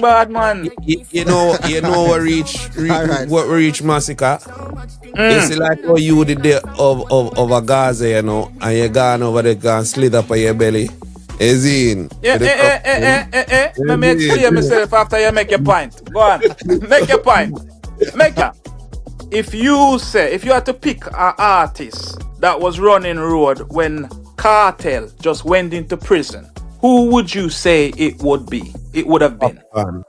Bad man. You know All right. what reach Massacre. You Mm. see, like how you did there of a Gaza, and you gone over there and slid up on your belly. Is in Yeah, with the cup. Let me explain myself after you make your point. Go on. Make your point. Make your. If you had to pick an artist that was running road when Cartel just went into prison, who would you say it would be? It would have been. Man.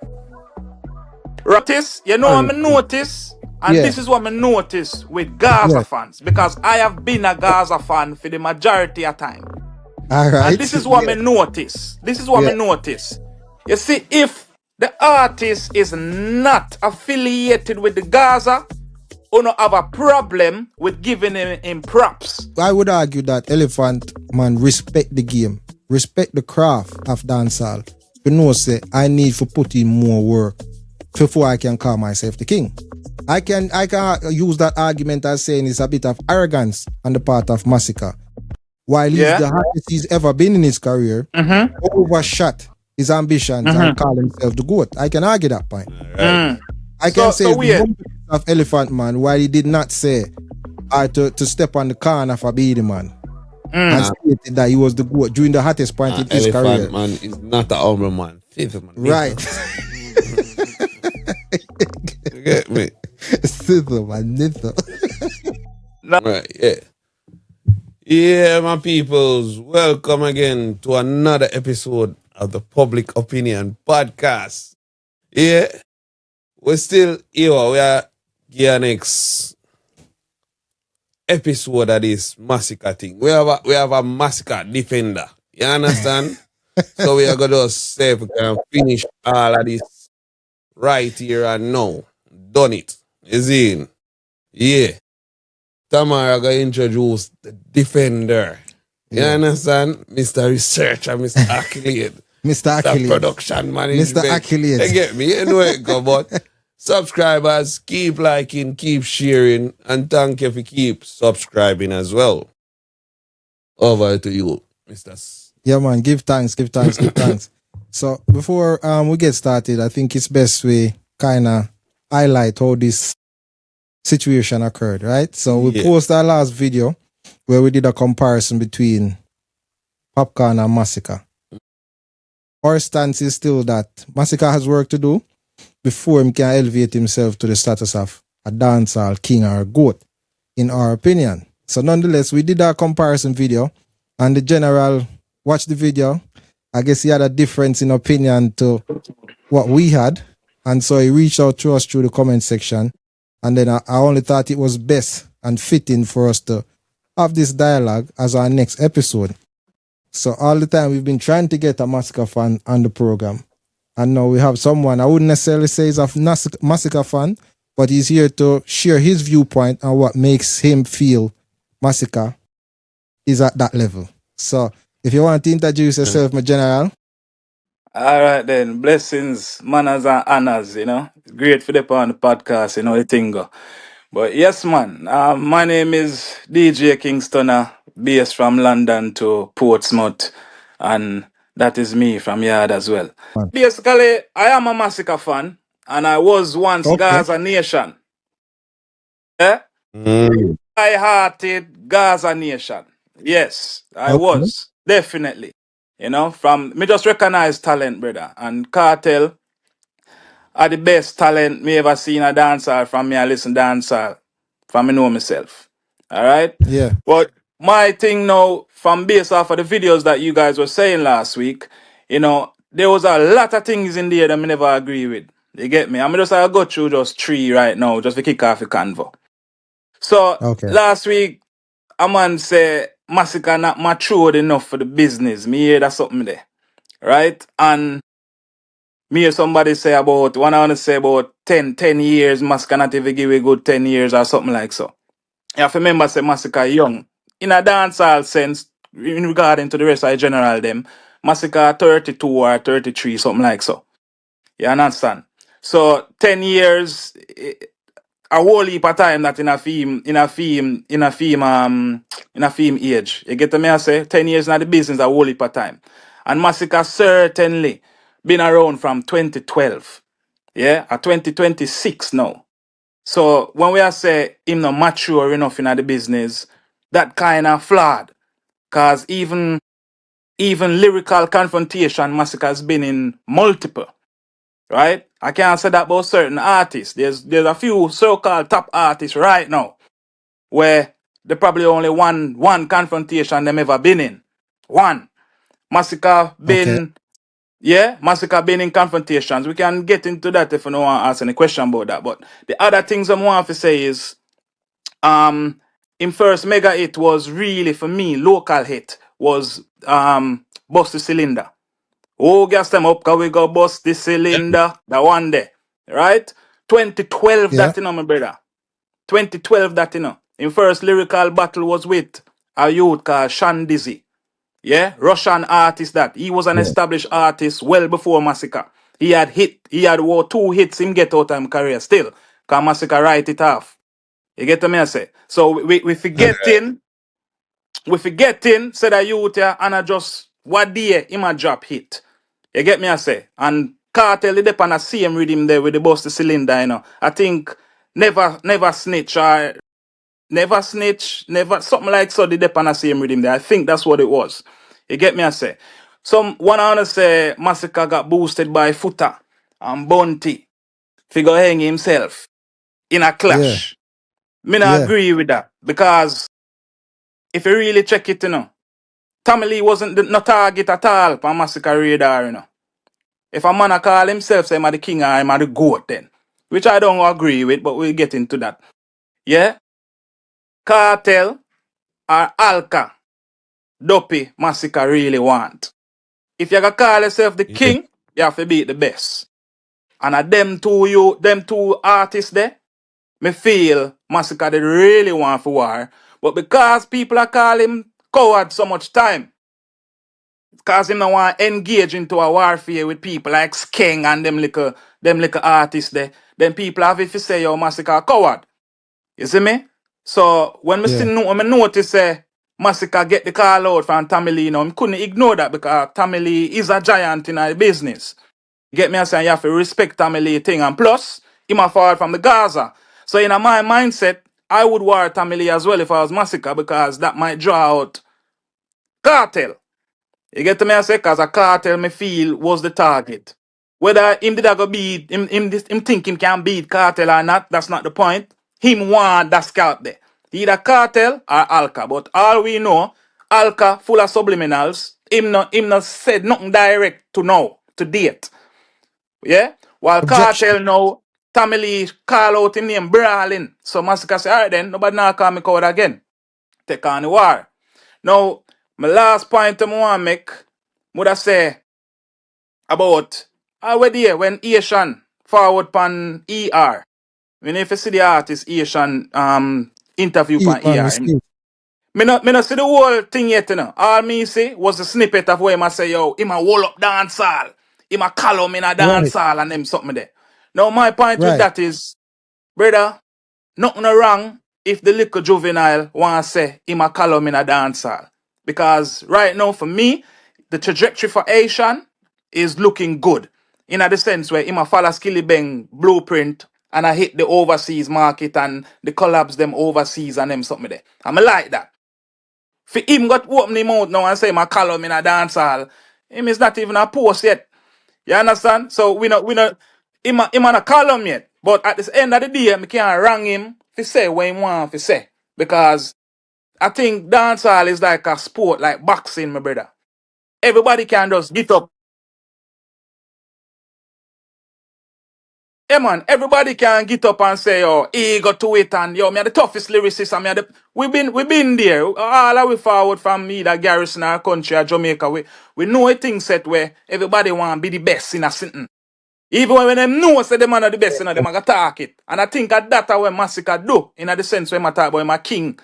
Artist, you know what I And notice? And yeah, this is what I notice with Gaza yeah. fans, because I have been a Gaza fan for the majority of time. All And right. this is what Yeah, I notice. This is what I yeah. notice. You see, if the artist is not affiliated with the Gaza, you don't have a problem with giving him props. I would argue that Elephant man respect the game, respect the craft of dancehall. You know, say I need to put in more work before I can call myself the king. I can use that argument as saying it's a bit of arrogance on the part of Masicka. While he's Yeah? the highest he's ever been in his career, Mm-hmm. overshot his ambitions and Mm-hmm. call himself the GOAT. I can argue that point. Right. Mm. I can say So it's the weird. humbleness of Elephant Man, while he did not say to step on the corner for Beady Man and Mm. stated that he was the GOAT during the hottest point in his career. Elephant man is not a humble man. Fifth man. Right. You get me? Sither, man, nither. Right, yeah. Yeah, my peoples. Welcome again to another episode of the Public Opinion Podcast. Yeah. We're still here. We are here next episode of this massacre thing. We have a massacre defender. You understand? So we are gonna say if we can finish all of this right here and now. Done it. Is in. Yeah. Tamara gonna introduce the defender. You Yeah. understand? Mr. Researcher, Mr. Accolade. Mr. The Achilles. production management. Mr. Achilles. You get me? You know it go, but subscribers, keep liking, keep sharing, and thank you for keep subscribing as well. Over to you, Mr. Yeah, man, give thanks, give thanks, give thanks. So before we get started, I think it's best we kind of highlight how this situation occurred, right? So we Yeah. posted our last video where we did a comparison between Popcorn and Massacre. Our stance is still that Massacre has work to do before he can elevate himself to the status of a dancehall king or a goat, in our opinion. So nonetheless, we did our comparison video, and the general watched the video. I guess he had a difference in opinion to what we had, and so he reached out to us through the comment section. And then I only thought it was best and fitting for us to have this dialogue as our next episode. So all the time we've been trying to get a Massacre fan on the program. And now we have someone, I wouldn't necessarily say he's a Massacre fan, but he's here to share his viewpoint on what makes him feel Massacre is at that level. So if you want to introduce yourself, my general. All right then. Blessings, manners and honors, Great for the on the podcast, the thing go. But yes, man. My name is DJ Kingstoner, based from London to Portsmouth, and that is me from Yard as well. Basically, I am a Massacre fan, and I was once Okay. Gaza Nation. Yeah? Mm. I-hearted Gaza Nation. Yes, I Okay. was. Definitely. From me just recognize talent, brother. And Cartel are the best talent me ever seen a dancer from me I listen dancer from me know myself. Alright? Yeah. But my thing now, from based off of the videos that you guys were saying last week, there was a lot of things in there that I never agree with. You get me? I'm just I'll go through just three right now, just to kick off the convo. So Okay. last week, a man say Massacre not matured enough for the business. Me hear that something there. Right? And me hear somebody say about, one I want to say about 10 years, Massacre not even give a good 10 years or something like so. You have to remember say Massacre young. In a dancehall sense, in regarding to the rest of the general them, Massacre 32 or 33, something like so. You understand? So 10 years, a whole heap of time that in a film age. You get me I say? 10 years in the business, a whole heap of time. And Massacre certainly been around from 2012. Yeah, at 2026 now. So when we are say him not mature enough in the business, that kind of flawed. Cause even lyrical confrontation Massacre has been in multiple, right? I can't say that about certain artists. There's a few so-called top artists right now where they probably only one confrontation them ever been in. One. Massacre Okay. been Massacre been in confrontations. We can get into that if you don't want to ask any question about that. But the other things I want to say is in first mega hit was really for me, local hit was Bust the Cylinder. Oh, gas them up, cause we go bust the cylinder. That one there. Right? 2012 Yeah. that you know, my brother. 2012 that you know. In first lyrical battle was with a youth called Shan Dizzy. Yeah, Russian artist that. He was an Yeah. established artist well before Massacre. He had two hits him get out of his career still. Cause Massacre write it off. You get what me I say? So we forgetting, say that youth here, and I just, what day, him a drop hit. You get me I say? And Cartel, they dep on the same rhythm there with the bust the cylinder, you know. I think never snitch or never snitch, never something like so. They dep on the same rhythm there. I think that's what it was. You get me I say? Some one I wanna say Massacre got boosted by Footer and Bounty. Figure hang himself in a Yeah. clash. Me not Yeah. agree with that because if you really check it, you know, Tommy Lee wasn't no target at all for Massacre radar, you know. If a man a call himself, say, I'm the king or I'm the goat then. Which I don't agree with, but we'll get into that. Yeah? Cartel or Alka, Dopey, Massacre really want. If you gonna call yourself the Yeah. king, you have to beat the best. And at them two artists there, me feel Massacre they really want for war. But because people are calling him coward so much time, because him no want engage into a warfare with people like Skeng and them little artists there. Then people have if you say yo Massacre a coward. You see me? So when Yeah. when I notice Massacre get the call out from Tommy Lee, you know, I couldn't ignore that because Tommy Lee is a giant in our business. Get me a saying you have to respect Tommy Lee thing. And plus, him a forward from the Gaza. So in my mindset, I would war Tommy Lee as well if I was Massacre because that might draw out Cartel. You get to me I say, cause a cartel me feel was the target. Whether him did I go beat him think him can beat cartel or not, that's not the point. Him want that scalp there. Either cartel or Alka. But all we know, Alka full of subliminals, him not said nothing direct to know, to date. Yeah? While Objection. cartel now, Tommy Lee call out him name brawling. So Massacre say, alright then, nobody now call me coward again. Take on the war. Now, my last point I want to make, would I say about already there when Ayetian forward pan ER. When if you see the artist Ayetian interview Steve pan man, ER. Steve. Me not see the whole thing yet, you know. All me see was a snippet of where I say, yo, him a wall up dancehall. Him a column in a Right. dancehall and them something there. Now my point with Right. that is, brother, nothing wrong if the little juvenile want to say him a column in a dancehall. Because right now, for me, the trajectory for Asian is looking good. In the sense where him a follow Skilly Bang blueprint and I hit the overseas market and the collabs them overseas and them something there. I'm like that. For him got open him out now and say my column in a dancehall. Him is not even a post yet. You understand? So we not him on a column yet. But at the end of the day, me can't wrong him to say what he want to say. Because I think dancehall is like a sport, like boxing, my brother. Everybody can just get up. Yeah, man, everybody can get up and say, oh, ego to it, and yo, me are the toughest lyricist, and me are the... We been there. All the way forward from me, that garrison our country, or Jamaica, we know a thing set where everybody want to be the best in a sitting. Even when them know say them are the best, you know, them are gonna talk it. And I think that what Massacre do, in the sense when I talk about my king.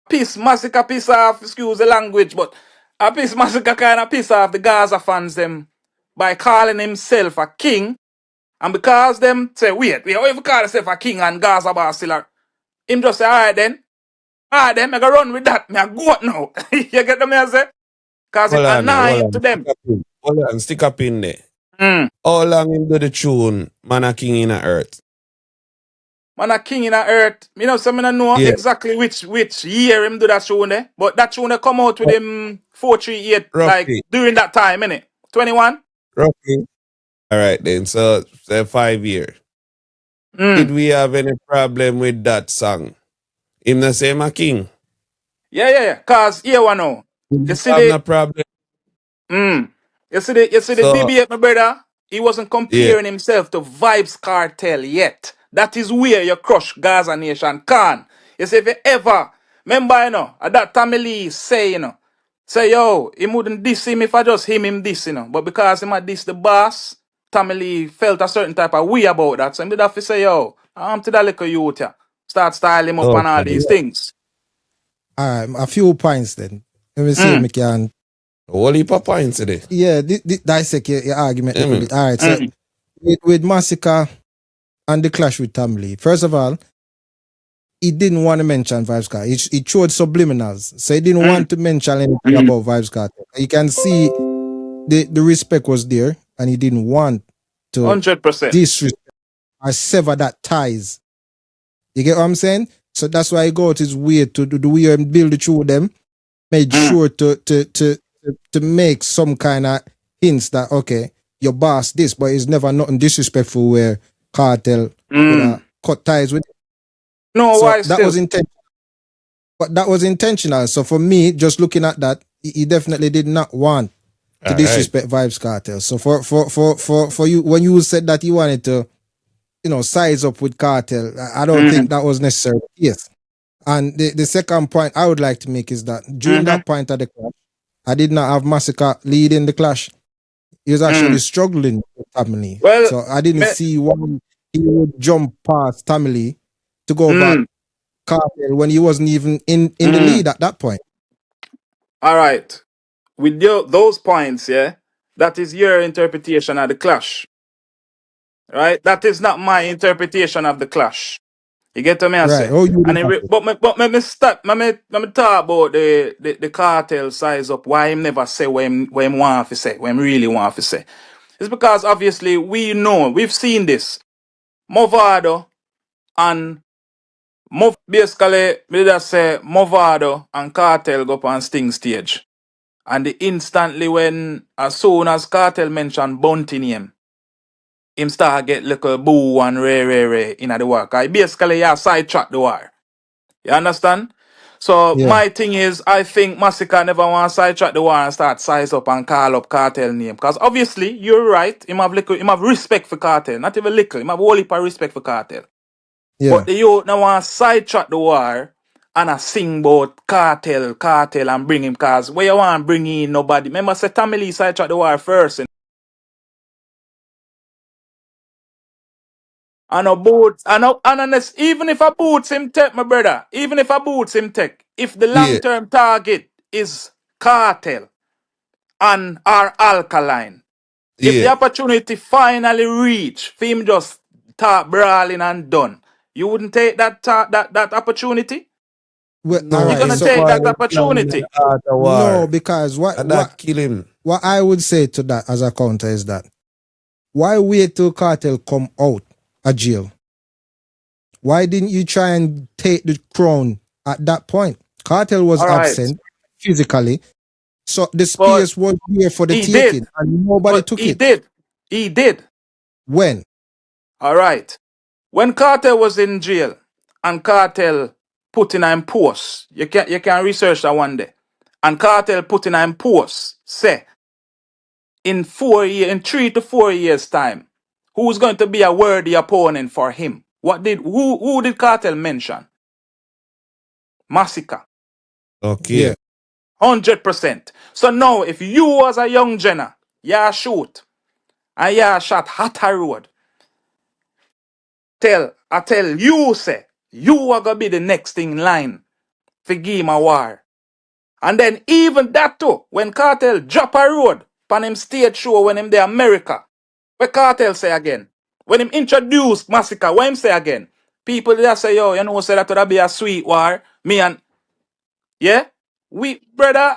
Piss Massacre piss off, excuse the language, but I piss Massacre kind of piss off the Gaza fans them by calling himself a king. And because them say, wait, we even call himself a king and Gaza bar still are, him just say, alright then, I go run with that, me a goat now. You get what me I say? Cause it Hold on there. annoying Hold to on. Stick them. up in. Hold on. Stick up in there. Mm. How long him do the tune, Man a King in the Earth? Man a king in the earth. Me know, so me no know Yeah, exactly which year him do that tune there. But that tune they come out with him 438, like roughly, during that time, innit? 21? roughly. All right then, so say 5 years. Did Mm. we have any problem with that song? Him not say my king. Yeah. Cause here one now. You see Have the no problem. Mm. You see the So debate, my brother? He wasn't yeah. comparing himself to Vibes Cartel yet. That is where you crush Gaza Nation can. You see, if you ever remember, at that time Lee say, say yo, he wouldn't diss him if I just him diss, But because him had diss the boss, Tommy Lee felt a certain type of way about that. So he did have to say, yo, I'm to that little youth, yeah. Start styling him up and all Okay. these things. All right, a few points then. Let me see if Mm, we can, Whole heap of points today. yeah, dissect your argument a Yeah, little man. bit. All right, so mm, with Massacre and the clash with Tom Lee, first of all, he didn't want to mention Vibes Cartel. He showed subliminals. So he didn't mm, want to mention anything mm. about Vibes Cartel. You can see the respect was there and he didn't want to 100%. disrespect or sever that ties. You get what I'm saying? So that's why he got his way to do the way and build it through them. Made Mm, sure to make some kind of hints that okay, your boss this, but it's never nothing disrespectful where cartel would have mm. cut ties with. No, So why that still? was intentional. But that was intentional. So for me, just looking at that, he definitely did not want to All right. disrespect Vibes Cartel. So for you, when you said that you wanted to, size up with Cartel, I don't think Mm, that was necessary. Yes. And the second point I would like to make is that during mm-hmm, that point of the clash, I did not have Massacre leading the clash. He was actually mm. struggling with Tamale. Well, So I didn't me, see why he would jump past Tamale to go over mm, Cartel when he wasn't even in the mm. lead at that point. All right. With those points, yeah, that is your interpretation of the clash, right? That is not my interpretation of the clash. You get what me I Right. say? Oh, you And did that. me start, me talk about the cartel size up. Why him never say what him want to say, what him really want to say. It's because obviously we know, we've seen this. Movado and basically, me just say Movado and Cartel go up on Sting stage. And the instantly when, as soon as Cartel mention Bounty name, him start get little boo and ray in the war. Cause basically, yeah, sidetrack the war. You understand? So Yeah. my thing is, I think Massacre never want to sidetrack the war and start size up and call up Cartel name. Because obviously, you're right. Him have respect for Cartel. Not even little. Him have whole heap of respect for Cartel. Yeah. But the youth now want to sidetrack the war and I sing about cartel and bring him cause where you want to bring in nobody. Remember say Tommy Lee sidetrack the war first and a boots and honest, even if I boots him take my brother, even if I boots him take, if the long Yeah. term target is cartel and our alkaline, if the Yeah. opportunity finally reach for him just start brawling and done, you wouldn't take that opportunity? Well, all No, You're right. gonna him So take spoil that him song in opportunity. the art of no, war. because what And what that kill him. what I would say to that as a counter is that why wait till Cartel come out of jail? Why didn't you try and take the crown at that point? Cartel was All right. absent physically, so the But space was here for the he taking, did. and nobody But took he it. did. He did. When? All right. When Cartel was in jail and Cartel put in a post, you can research that one day. And Cartel put in a post, say, in 3 to 4 years' time, who's going to be a worthy opponent for him? Who did Cartel mention? Massacre. Yeah. Okay. 100%. So now if you as a young Jenna, you shoot and you shot Hatter Road, I tell you, say, you are gonna be the next in line for give him a war. And then even that too, when Cartel drop a road on him stage show when him the America, what Cartel say again? When him introduce Massacre, what him say again? People just say, yo, say that would be a sweet war. Me and, yeah? We, brother,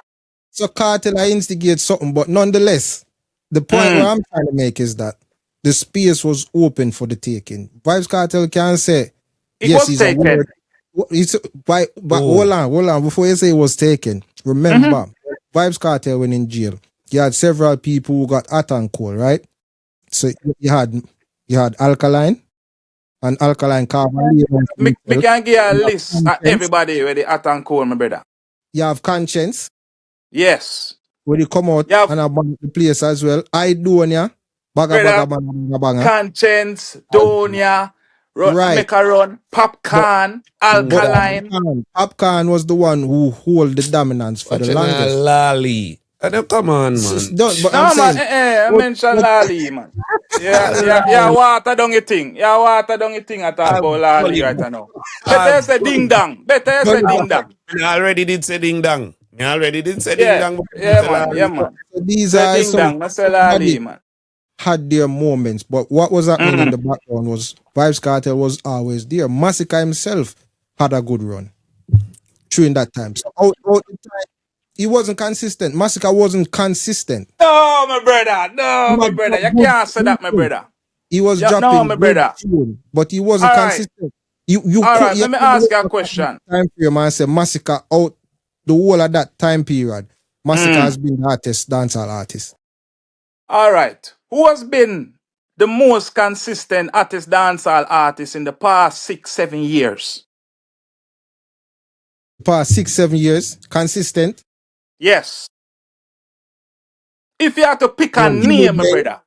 So Cartel I instigate something, but nonetheless, The point where I'm trying to make is that the space was open for the taking. Vibes Cartel can say, It yes, was he's taken. a word. But hold on. Before you say it was taken, remember, Vibes Cartel went in jail. You had several people who got hot and cold, right? So you had Alkaline and Alkaline Carbon. Me can give a list of everybody where they hot and cold, my brother. You have Conscience, Yes. where you come out You have and about the place as well. I do on ya. brother, Baga. Conscience, Donia, Right. Macaron, Popcorn, But Alkaline. Popcorn was the one who hold the dominance for the longest. Lali. Come on, man. But No, I'm man, saying, I mentioned Lali, man. Yeah, water down your thing. Yeah, water down your thing. I talk about Lali right now. Better say ding dong. Better say ding dong. I already did say ding dong. I already did say ding Yeah, dong. yeah, man. so these Say are ding some dong. I say Lali, man. had their moments, but what was happening in the background was Vibes Cartel was always there. Masicka himself had a good run during that time. So out the time, he wasn't consistent. Masicka wasn't consistent. No, my brother. No, my brother. You can't say that, my brother. He was Yeah, dropping no, my good brother. tune, but he wasn't All right. consistent. You All could right. Let me ask you a question. time frame and say Masicka out the whole of that time period. Masicka has been the artist, dancehall artist. All right. Who has been the most consistent artist, dancehall artist in the past 6-7 years? Past 6-7 years, consistent. Yes. If you have to pick a name, my brother.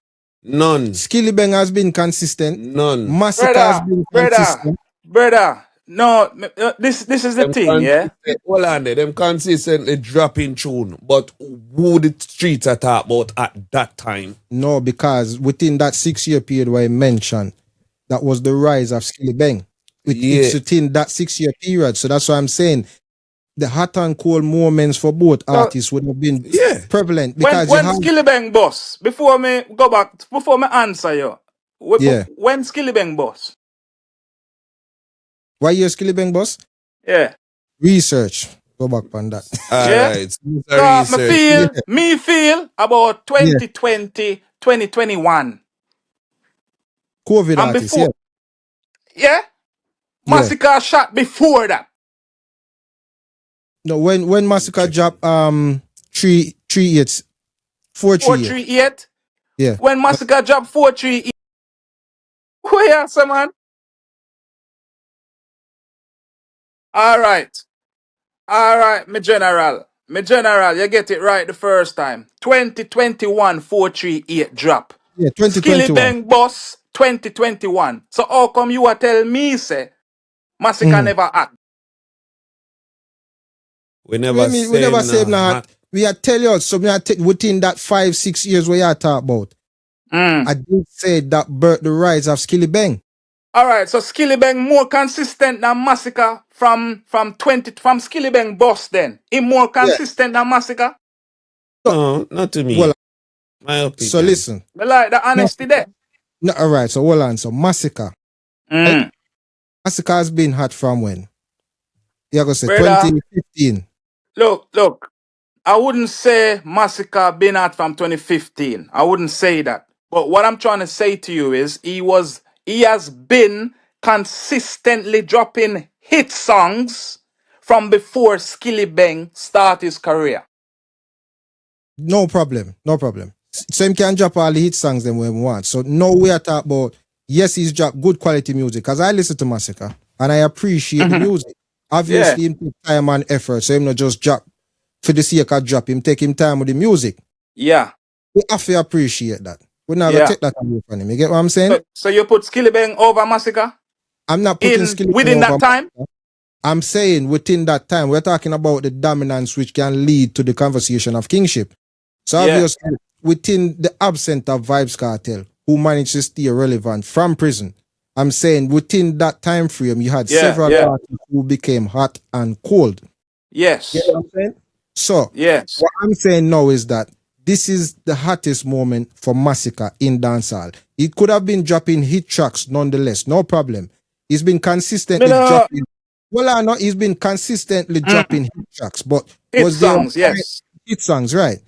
None. Skillibeng has been consistent. None. Masicka has been consistent. Brother. No, this is the thing, yeah? Hold on there. Them consistently dropping tune. But who the streets are talk about at that time? No, because within that 6-year period where I mentioned, that was the rise of Skillibeng. It's within that 6-year period. So that's why I'm saying the hot and cold moments for both artists would have been prevalent. Because when Skillibeng boss, before me go back, before me answer you, when Skillibeng boss? Why you Skillibeng boss? Yeah. Research. Go back on that. Alright. So me feel about 2020, 2021. COVID and artists, before, yeah? Massacre shot before that. No, when Massacre dropped 338, 438. Yeah. When Massacre dropped 438. Where some man? All right, my general. You get it right the first time. 2021 438 drop. Yeah, 2021. Skillibeng boss 2021. So how come you are tell me say Massacre never act? We never say that. We are tell you so within that 5-6 years where you talk about. I did say that the rise of Skillibeng. All right, so Skillibeng more consistent than Massacre from Skillibeng boss then. He more consistent than Massacre? No, not to me. Well, my opinion. So listen. I like the honesty there. No, all right, so hold on. So Massacre. Right? Massacre has been hot from when? You're going to say 2015. Look. I wouldn't say Massacre been out from 2015. I wouldn't say that. But what I'm trying to say to you is he has been consistently dropping hit songs from before Skillibeng start his career. No problem. So he can drop all the hit songs them when we want. So no we are talking about, yes, he's dropped good quality music. Because I listen to Massacre and I appreciate the music. Obviously, he take time and effort. So him not just drop for the sake of drop. Him take him time with the music. Yeah. We have to appreciate that. We're not going to take that away from him. You get what I'm saying? So you put Skillibeng over Massacre? I'm not putting Skillibeng within over that time? Massacre. I'm saying within that time, we're talking about the dominance which can lead to the conversation of kingship. So obviously, within the absence of Vibes Cartel, who managed to stay relevant from prison, I'm saying within that time frame, you had several artists who became hot and cold. Yes. You know what I'm saying? So, what I'm saying now is that this is the hottest moment for Massacre in dancehall. He could have been dropping hit tracks nonetheless, no problem. He's been consistently dropping. Well, I know he's been consistently dropping hit tracks, but hit songs, hit songs, right?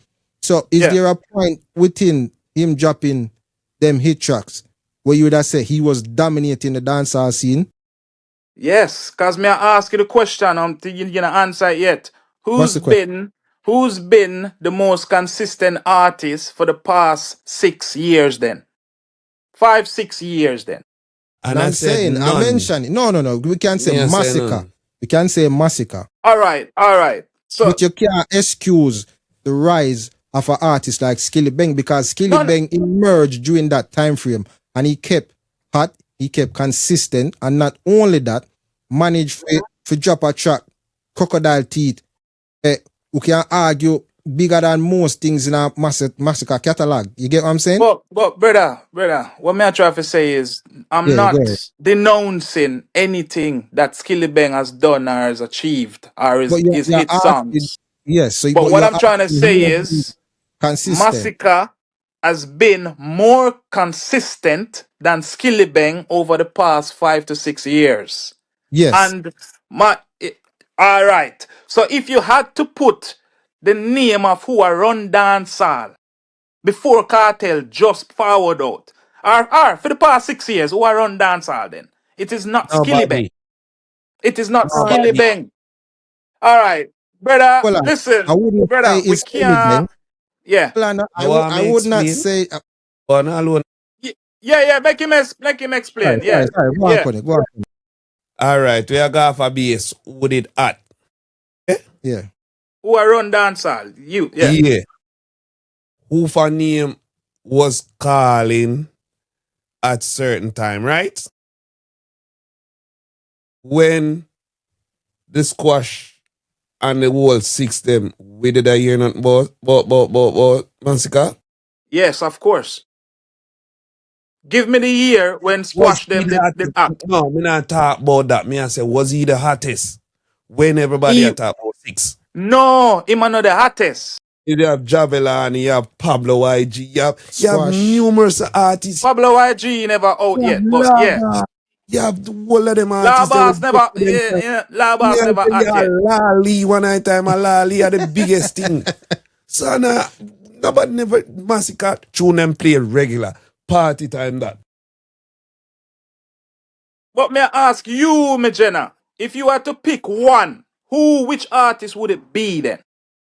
So, is there a point within him dropping them hit tracks, where you would have said he was dominating the dancehall scene? Yes, cause me I ask you the question, I'm thinking you gonna answer it yet. What's the question? Who's been the most consistent artist for the past 6 years then? 5, 6 years then. And And I I'm said saying, I none. mentioned it. No. We can say Me I say Massacre. none. We can say Massacre. All right. So But you can't excuse the rise of an artist like Skilly Bang, because Skilly no, Bang emerged during that time frame and he kept hot, he kept consistent, and not only that, managed to drop a track, Crocodile Teeth, who can argue bigger than most things in a Massacre catalog. You get what I'm saying? but brother, what me I try to say is I'm Yeah, go ahead. not denouncing anything that Skilly Bang has done or has achieved or But his you're hit asking, songs. yes, so, But but what you're I'm trying to asking say who has been is consistent. Masicka has been more consistent than Skillibeng over the past 5 to 6 years. Yes, And all right. So if you had to put the name of who I run dancehall before Cartel just forward out, or for the past 6 years, who I run dancehall then? It is not Skillibeng. Nobody. It is not Nobody. Skillibeng. All right, brother. well, I Listen, wouldn't say brother. We it's Skilly can't. Bang. Yeah. Well, You want I me would not explain? say. One alone. Yeah. Make him explain. Yeah, Sorry. Go on, yeah. Connie. Go on. All right, we are going for base. Who did at? Yeah. Who I run dancehall? You, yeah. Yeah. Who for name was calling at certain time, right? When the squash and the whole six them, we did I hear nothing about Masicka? Yes, of course. Give me the year when Was squash he them the did hottest? act. No, me not talk about that. Me I say, was he the hottest? When everybody He attack about six. no, him another hottest. You have Javelin, you have Pablo YG, you have Squash. numerous artists. Pablo YG never out You have yet, but yeah. Lava. You have the whole of them artists. They Labas would never yeah, me Labas I never tell you, act yet. Lali, one night time, a Lali are the biggest thing. So nobody never Massacre tune them play regular. Party time that. But may I ask you, Majena, if you had to pick one, which artist would it be then?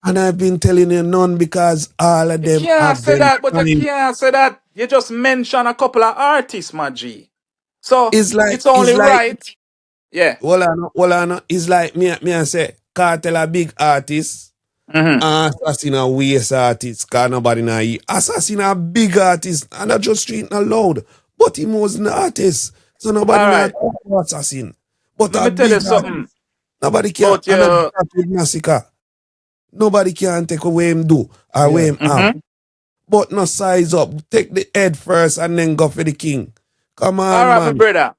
And I've been telling you none because all of You them can't have say them that, but you time. can't say that. You just mentioned a couple of artists, my G. So it's It's only like right. Yeah. hold on. It's like me I say Cartel a big artist. Mm-hmm. Assassin a waste artist, cause nobody know he. Assassin a big artist, and not just street not loud. But he was an artist. So nobody All know right. talk about Assassin. But Let a me tell you big something artist. Nobody can, about and a your. that with Massacre. Nobody can take away him do, or away Yeah. him have. Mm-hmm. But no size up. Take the head first and then go for the king. Come All on, right, my man. brother.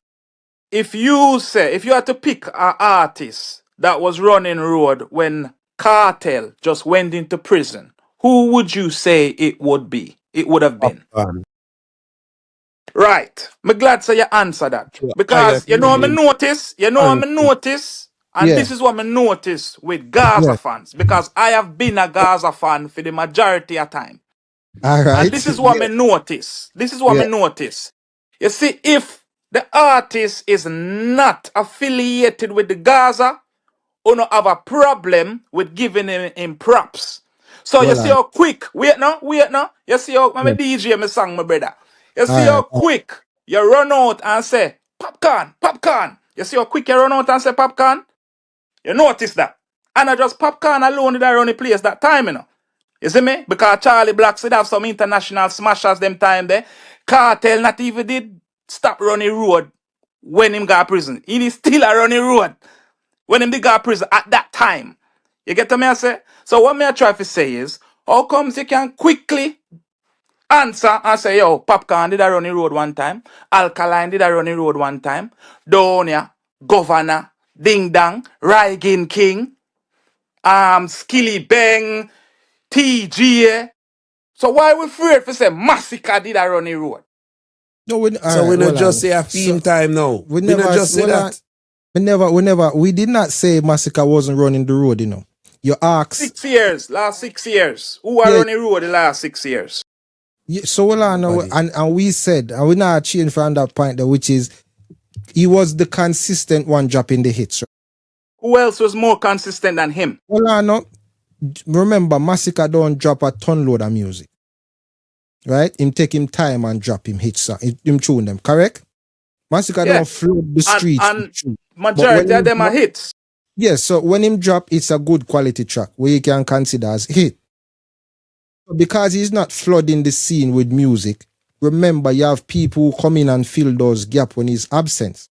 If you had to pick an artist that was running road when Cartel just went into prison, who would you say it would be? It would have been. Man. Right. Me glad say you answer that. So, Because you know me Ayetian, notice, and Yeah. this is what me notice with Gaza Yeah. fans, because I have been a Gaza fan for the majority of time. All And right. this is what me notice. Yeah. You see, if the artist is not affiliated with the Gaza, or not have a problem with giving him props. So you Well see on. how quick, wait now. You see how I'm a Yeah. DJ me song, my brother. You All see how right. quick you run out and say popcorn. You see how quick you run out and say popcorn? You notice that. And I just popcorn alone did I run the place that time, You see me? Because Charlie Black said have some international smashers them time there. Cartel not even did stop running road when him got prison. He is still a running road when him did got prison at that time. You get to me I say? So what me I try to say is, how comes you can quickly answer and say, yo, Popcorn did I run the road one time, Alkaline did I run the road one time, Donia, Governor, Ding Dang, Rygin King, Skilly Bang, TGA. So why we afraid to say Massacre did I run the road? No, all So right. we not Well just on. say a So theme time now. we We not never. just say Well on. that. We did not say Massacre wasn't running the road. You asked. 6 years, last 6 years. Who are Yeah. running the road the last 6 years? So well, I know, and we said, and we not change from that point there, which is he was the consistent one dropping the hits. Right? Who else was more consistent than him? Well, I know. Remember, Massacre don't drop a ton load of music. Right? Him take him time and drop him hits, him tune them, correct? Massacre don't flood the streets. And majority of them are hits. Yes, so when him drop, it's a good quality track where you can consider as hit. Because he's not flooding the scene with music, remember you have people who come in and fill those gaps when he's absent.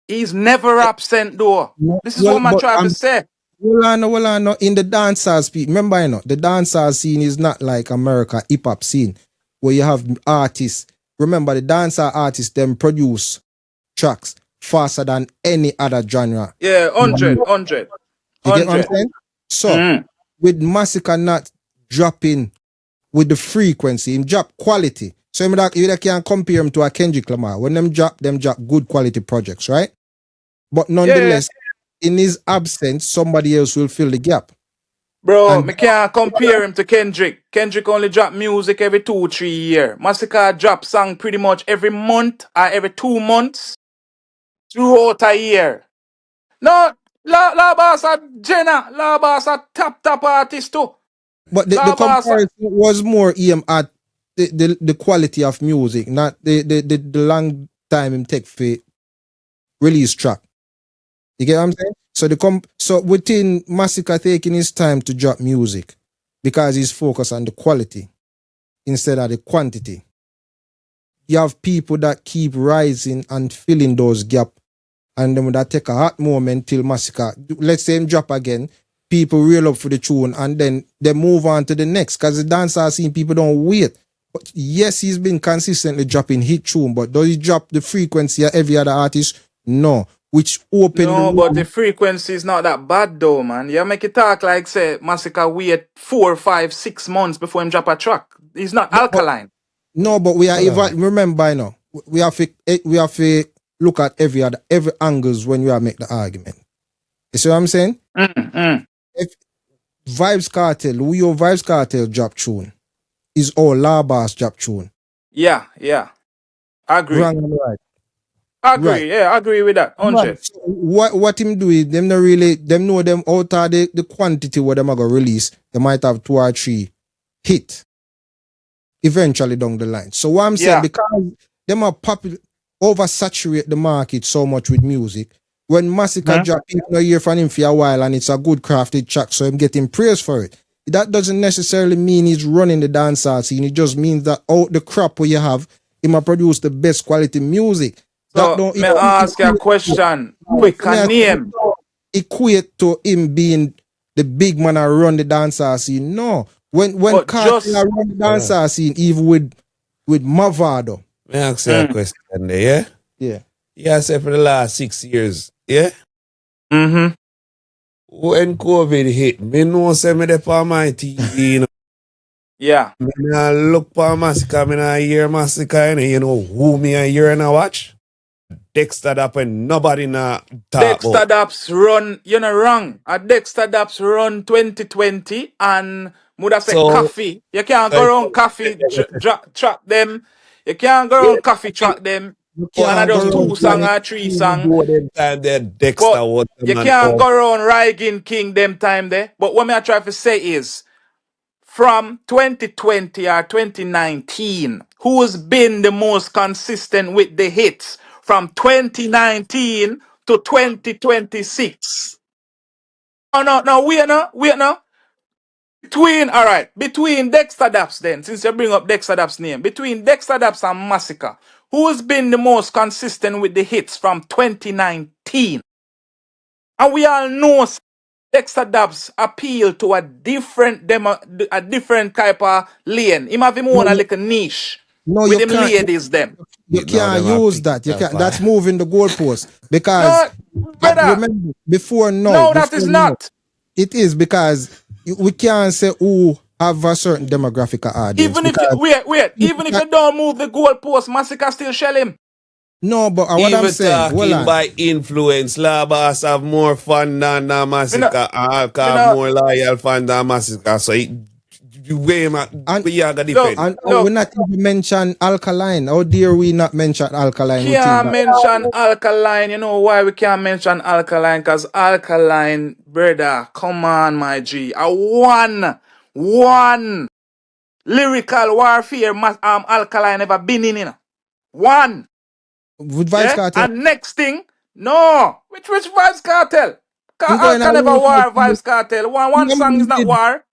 He's never absent though. This is what I'm trying to say. Well, I know. In the dancehall scene, remember, the dancehall scene is not like America hip hop scene where you have artists. Remember, the dancehall artists them produce tracks faster than any other genre. Yeah, 100. You get what I'm saying? So, with Massacre not dropping with the frequency, him drop quality. So you can't compare him to a Kendrick Lamar. When them drop good quality projects, right? But nonetheless, in his absence, somebody else will fill the gap. Bro, me can't compare him to Kendrick. Kendrick only drop music every 2-3 years. Massacre drop song pretty much every month or every 2 months throughout a year. No, La Bass a Jenna. La Bass a top artist too. But the comparison was more him at the quality of music, not the long time him take for release track. You get what I'm saying? So within Massacre taking his time to drop music because he's focused on the quality instead of the quantity. You have people that keep rising and filling those gaps, and then that take a hot moment till Massacre. Let's say him drop again, people reel up for the tune, and then they move on to the next. Because the dancehall scene, people don't wait. But yes, he's been consistently dropping hit tune, but does he drop the frequency of every other artist? No. Which open but the frequency is not that bad though, man. You make it talk like say Massacre wait 4, 5, 6 months before him drop a track. He's not alkaline. But we are remember we have to look at every angles when we are make the argument. You see what I'm saying? If Vibes Cartel, Vibes Cartel drop tune is all La Bass drop tune. Yeah. Agree. Wrong and right. Agree, right. Yeah, I agree with that. 100. Right. So what him do is them not really them know them out of the quantity what them are gonna release, they might have 2 or 3 hit eventually down the line. So what I'm saying, because them are oversaturate the market so much with music. When Massacre drop, people don't hear from him for a while and it's a good crafted track, so I'm getting praise for it. That doesn't necessarily mean he's running the dancehall scene. It just means that out the crap where you have, he might produce the best quality music. So, may I ask you a question? Quick, a name. Equate to him being the big man that run the dancehall scene. No. When Cartel run the dancehall scene, even with Mavado. May I ask you a question there, yeah? Yeah. Yeah, say for the last 6 years, yeah? Mm-hmm. When COVID hit, me know say me dey on my TV, you know. Yeah. Me nah look for Massacre, me nah hear Massacre, you know who me a hear and a watch? Dexter Daps and nobody nah talk Dexter Daps run, you're not wrong. Dexter Daps run 2020 and would say coffee. You can't go around coffee, track them. You can't go around coffee, track them. And I just 2 songs or 3 songs. But you can't go around Rygin King them time there. But what I try to say is, from 2020 or 2019, who's been the most consistent with the hits from 2019 to 2026? No, wait now. Between Dexter Daps then, since you bring up Dexter Daps' name, between Dexter Daps and Massacre, who's been the most consistent with the hits from 2019? And we all know Dexter Daps appeal to a different type of lane. Him have him own a little niche with them ladies them. You can't use that. You can't. That's moving the goalpost because remember before no, that is not. It is because we can't say who have a certain demographic audience. Even if even if you don't move the goalpost, Massacre still shell him. No, but what I'm saying, talking by influence, La Bass have more fun than Massacre. Have more loyal fan than Massacre. So way we are gonna defend. And we look, not even mention alkaline. How dare we not mention alkaline? We think can't that mention alkaline. You know why we can't mention alkaline? Because alkaline, brother, come on, my G. A one lyrical warfare alkaline ever been in. One. with Vibes Yeah? Cartel, And next thing, no. Which Vibes Cartel? we going Alka to never lyrical. war, Vibes Cartel. One Yeah, man, song is not war.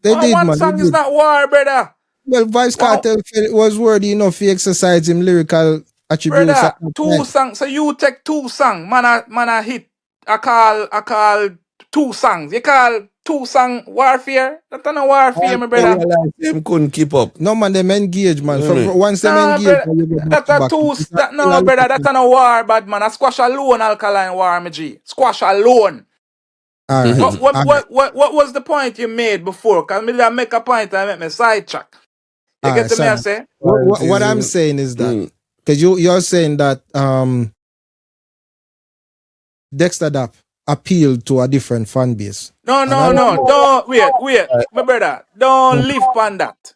they did, One man. They song is did. not war, brother. Well, Vibes One, Cartel was worthy enough to exercise him lyrical attributes at brother, that two time. songs. So you take two songs. Man, I hit. I call two songs. You call two song warfare? That's not warfare, my I brother. realize them couldn't keep up. No, man, them engage, man. From Really? once them No, engage, brother. you go back That's to a back. two. It's That still a no, brother. That's lyrical. not a war, bad man. A squash alone, alkaline war, my G. Squash alone. All right. What what All right. what what was the point you made before? Cause me did I make a point and make me sidetrack. You All get right. to me? I Sorry. say What I'm saying is that because you're saying that Dexter Dapp appealed to a different fan base. no, And I no, no. Don't wait, my brother. Don't don't. live on that.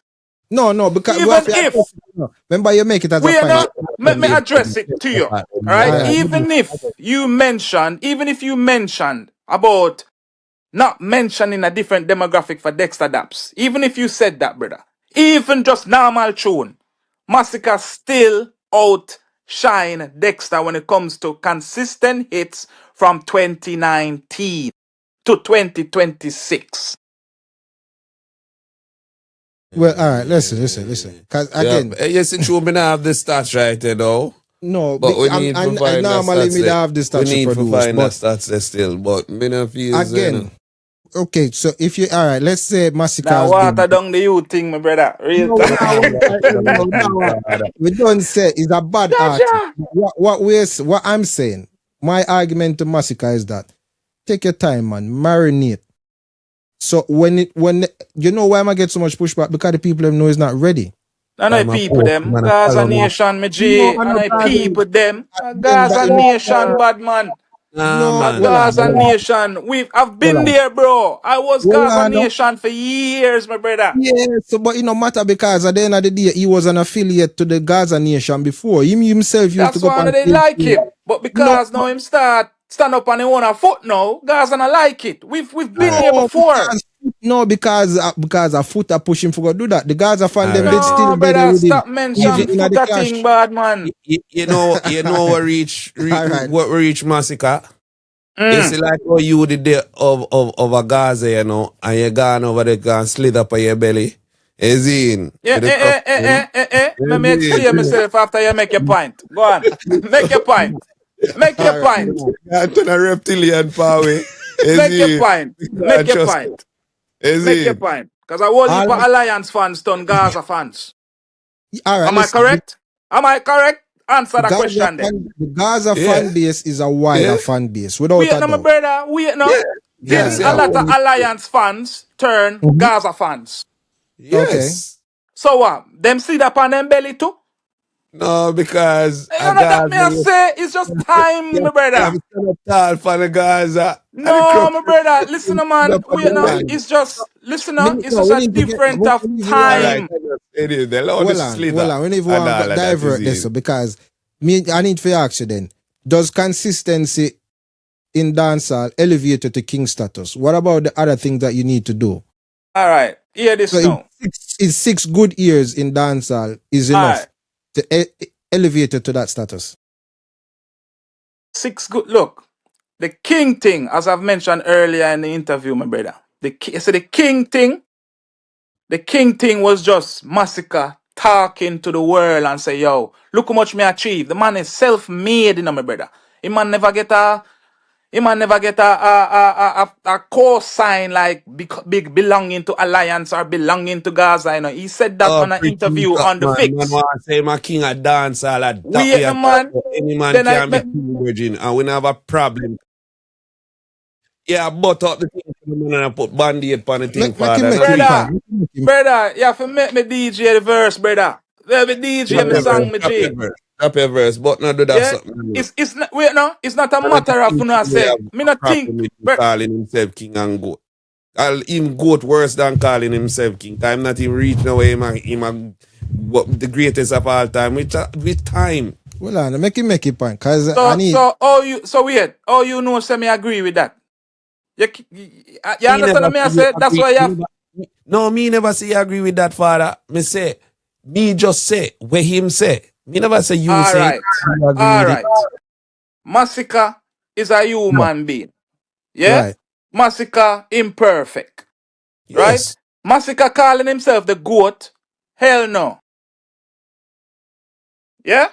No, because we have Even to if address it, no. Remember, you make it as a we point. not let me address it to you. All All right. right. Even if you mentioned about not mentioning a different demographic for Dexter Daps, even if you said that, brother, even just normal tune, Massacre still outshine Dexter when it comes to consistent hits from 2019 to 2026. Well, all right. Listen. Because again, Yes, it's true. Me not have the stats right, you know. no, But we need to I find the normally stats me there. have this We stats to need to produce, find the but stats there still. But me not feel again, okay. So if you all right, let's say Massacre Now has water been. down the you thing, my brother. Real No, talk. we don't say he's a bad artist. Jaja. What I'm saying, my argument to Massacre is that take your time, man, marinate. So when you know why am I get so much pushback? Because the people them know it's not ready. And I people them. man, Gaza Nation, me No, G. I'm And not I arguing people them. them that Gaza you know. Nation, bad man. Nah, No, A man. Gaza Nation. I've hold been on, there, bro. I was hold Gaza on. No. Nation for years, my brother. Yeah, so but it no matter because at the end of the day, he was an affiliate to the Gaza Nation before. Him himself used to That's go up why I and they like him. But no, because now him stand up on his own foot now, Gaza not like it. We've been there no, before. because a foot are pushing for go do that. The Gaza fan them did still No, there brother, with him, stop mention even in the footer thing, clash. bad man. You know what All right. what reach Massacre? It's Mm. like how you did the of a Gaza, you know, and you gone over there and slid up on your belly. Is in Yeah, with the cup. Let me Is explain myself after you make your point. Go on. Make your point. Make your All right. point. in a reptilian power. Is Make your in point. Make your trust. point. Is Make your in point. Because I will leave All right. Alliance fans turn Gaza fans. All right, Am I listen. correct? Am I correct? Answer the question then. The Gaza Yeah. fan base is a wider Yeah. fan base, without Wait a no, my doubt. brother. Wait no. Yeah. Yeah, Didn't see, a I lot of want Alliance fans turn Mhm. Gaza fans? Okay. Yes. So what? Them see that on them belly too? No, because You a know that me I Gaza say it's just time, my you have brother. to stand up tall for the Gaza. And the No, crowd my brother. Listen, man. up on Wait the no. Hold on. belly. It's just listen, it's No, just we a need to get. different of We need to All right, time. it is. They allow the Hold on. slither We need to and all of that divert is this it. because I need to ask you then. Does consistency in dancehall elevate you to king status? What about the other things that you need to do? All right. Hear So this now. is 6 good years in dancehall is All enough right. to elevate you to that status? 6 good. Look, the king thing, as I've mentioned earlier in the interview, my brother. So the king thing was just Massacre talking to the world and say, yo, look how much me achieve. The man is self-made, my brother. He man never get a co-sign like big belonging to Alliance or belonging to Gaza. He said that Oh, on an preach interview up, on the man. Man Fix. want to say my king of dance all of that We way ain't no I talk man. about. Any man Then I can be king virgin and we don't have a problem. Yeah, but up the thing for the man and put band-aid on the thing, Make him father. make Not him reach. point. brother, brother, you have to make me DJ the verse, brother. Let me DJ Drop me your verse, song, me drop your G. verse. Drop your verse, but not do that Yeah? something. No. It's not wait no, it's not a And I matter of think you know we say have me a not think problem with him but calling himself king and goat. Him goat worse than calling himself king. I'm not even reaching away the greatest of all time with time. Well, on, make it point, cause I So need. so oh you so weird. Oh you know say me agree with that. You Me understand never what me I see you say? That's agree. why you have No, me never say you agree with that, father. Me say, me just say where him say. Me never say you all say it. right. You agree All with it. right. Massacre is a Yeah. human being. Yeah? Right. Massacre imperfect. Right? Yes. Massacre calling himself the goat. Hell no. Yeah?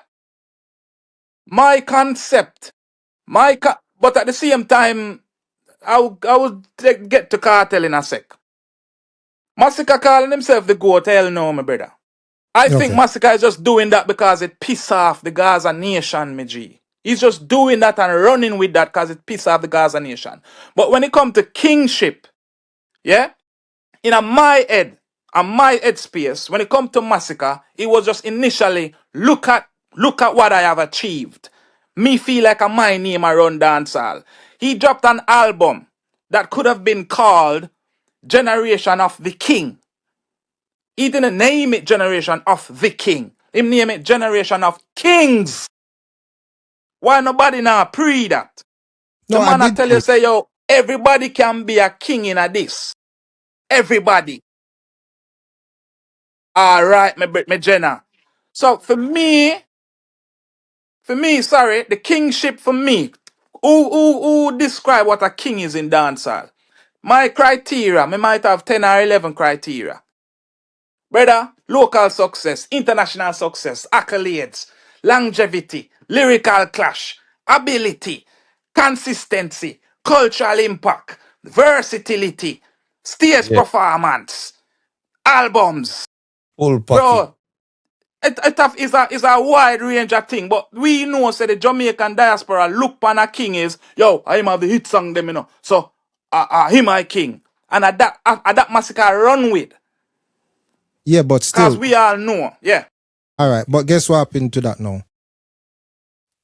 My concept. But at the same time, I will get to cartel in a sec. Massacre calling himself the goat. Hell no, my brother. I think Okay. Massacre is just doing that because it piss off the Gaza nation, my G. He's just doing that and running with that because it piss off the Gaza nation. But when it comes to kingship, yeah, in a my head space, when it comes to Massacre, it was just initially look at what I have achieved. Me feel like a my name around dancehall. He dropped an album that could have been called Generation of the King. He didn't name it Generation of the King. He named it Generation of Kings. Why nobody now pre that? The No, I man I did tell you pre. say, yo, everybody can be a king in a this. Everybody. All right, my Jenna. So sorry, the kingship for me. Who describe what a king is in dancehall? My criteria, me might have 10 or 11 criteria. Brother, local success, international success, accolades, longevity, lyrical clash, ability, consistency, cultural impact, versatility, stage Yeah. performance, albums. Full package. Bro, is a wide range of thing, but we know say the Jamaican diaspora look pan a king is yo, I him have the hit song them, So him my king. And at that Massacre run with. Yeah, but Cause still, we all know. Yeah. all right. But guess what happened to that now?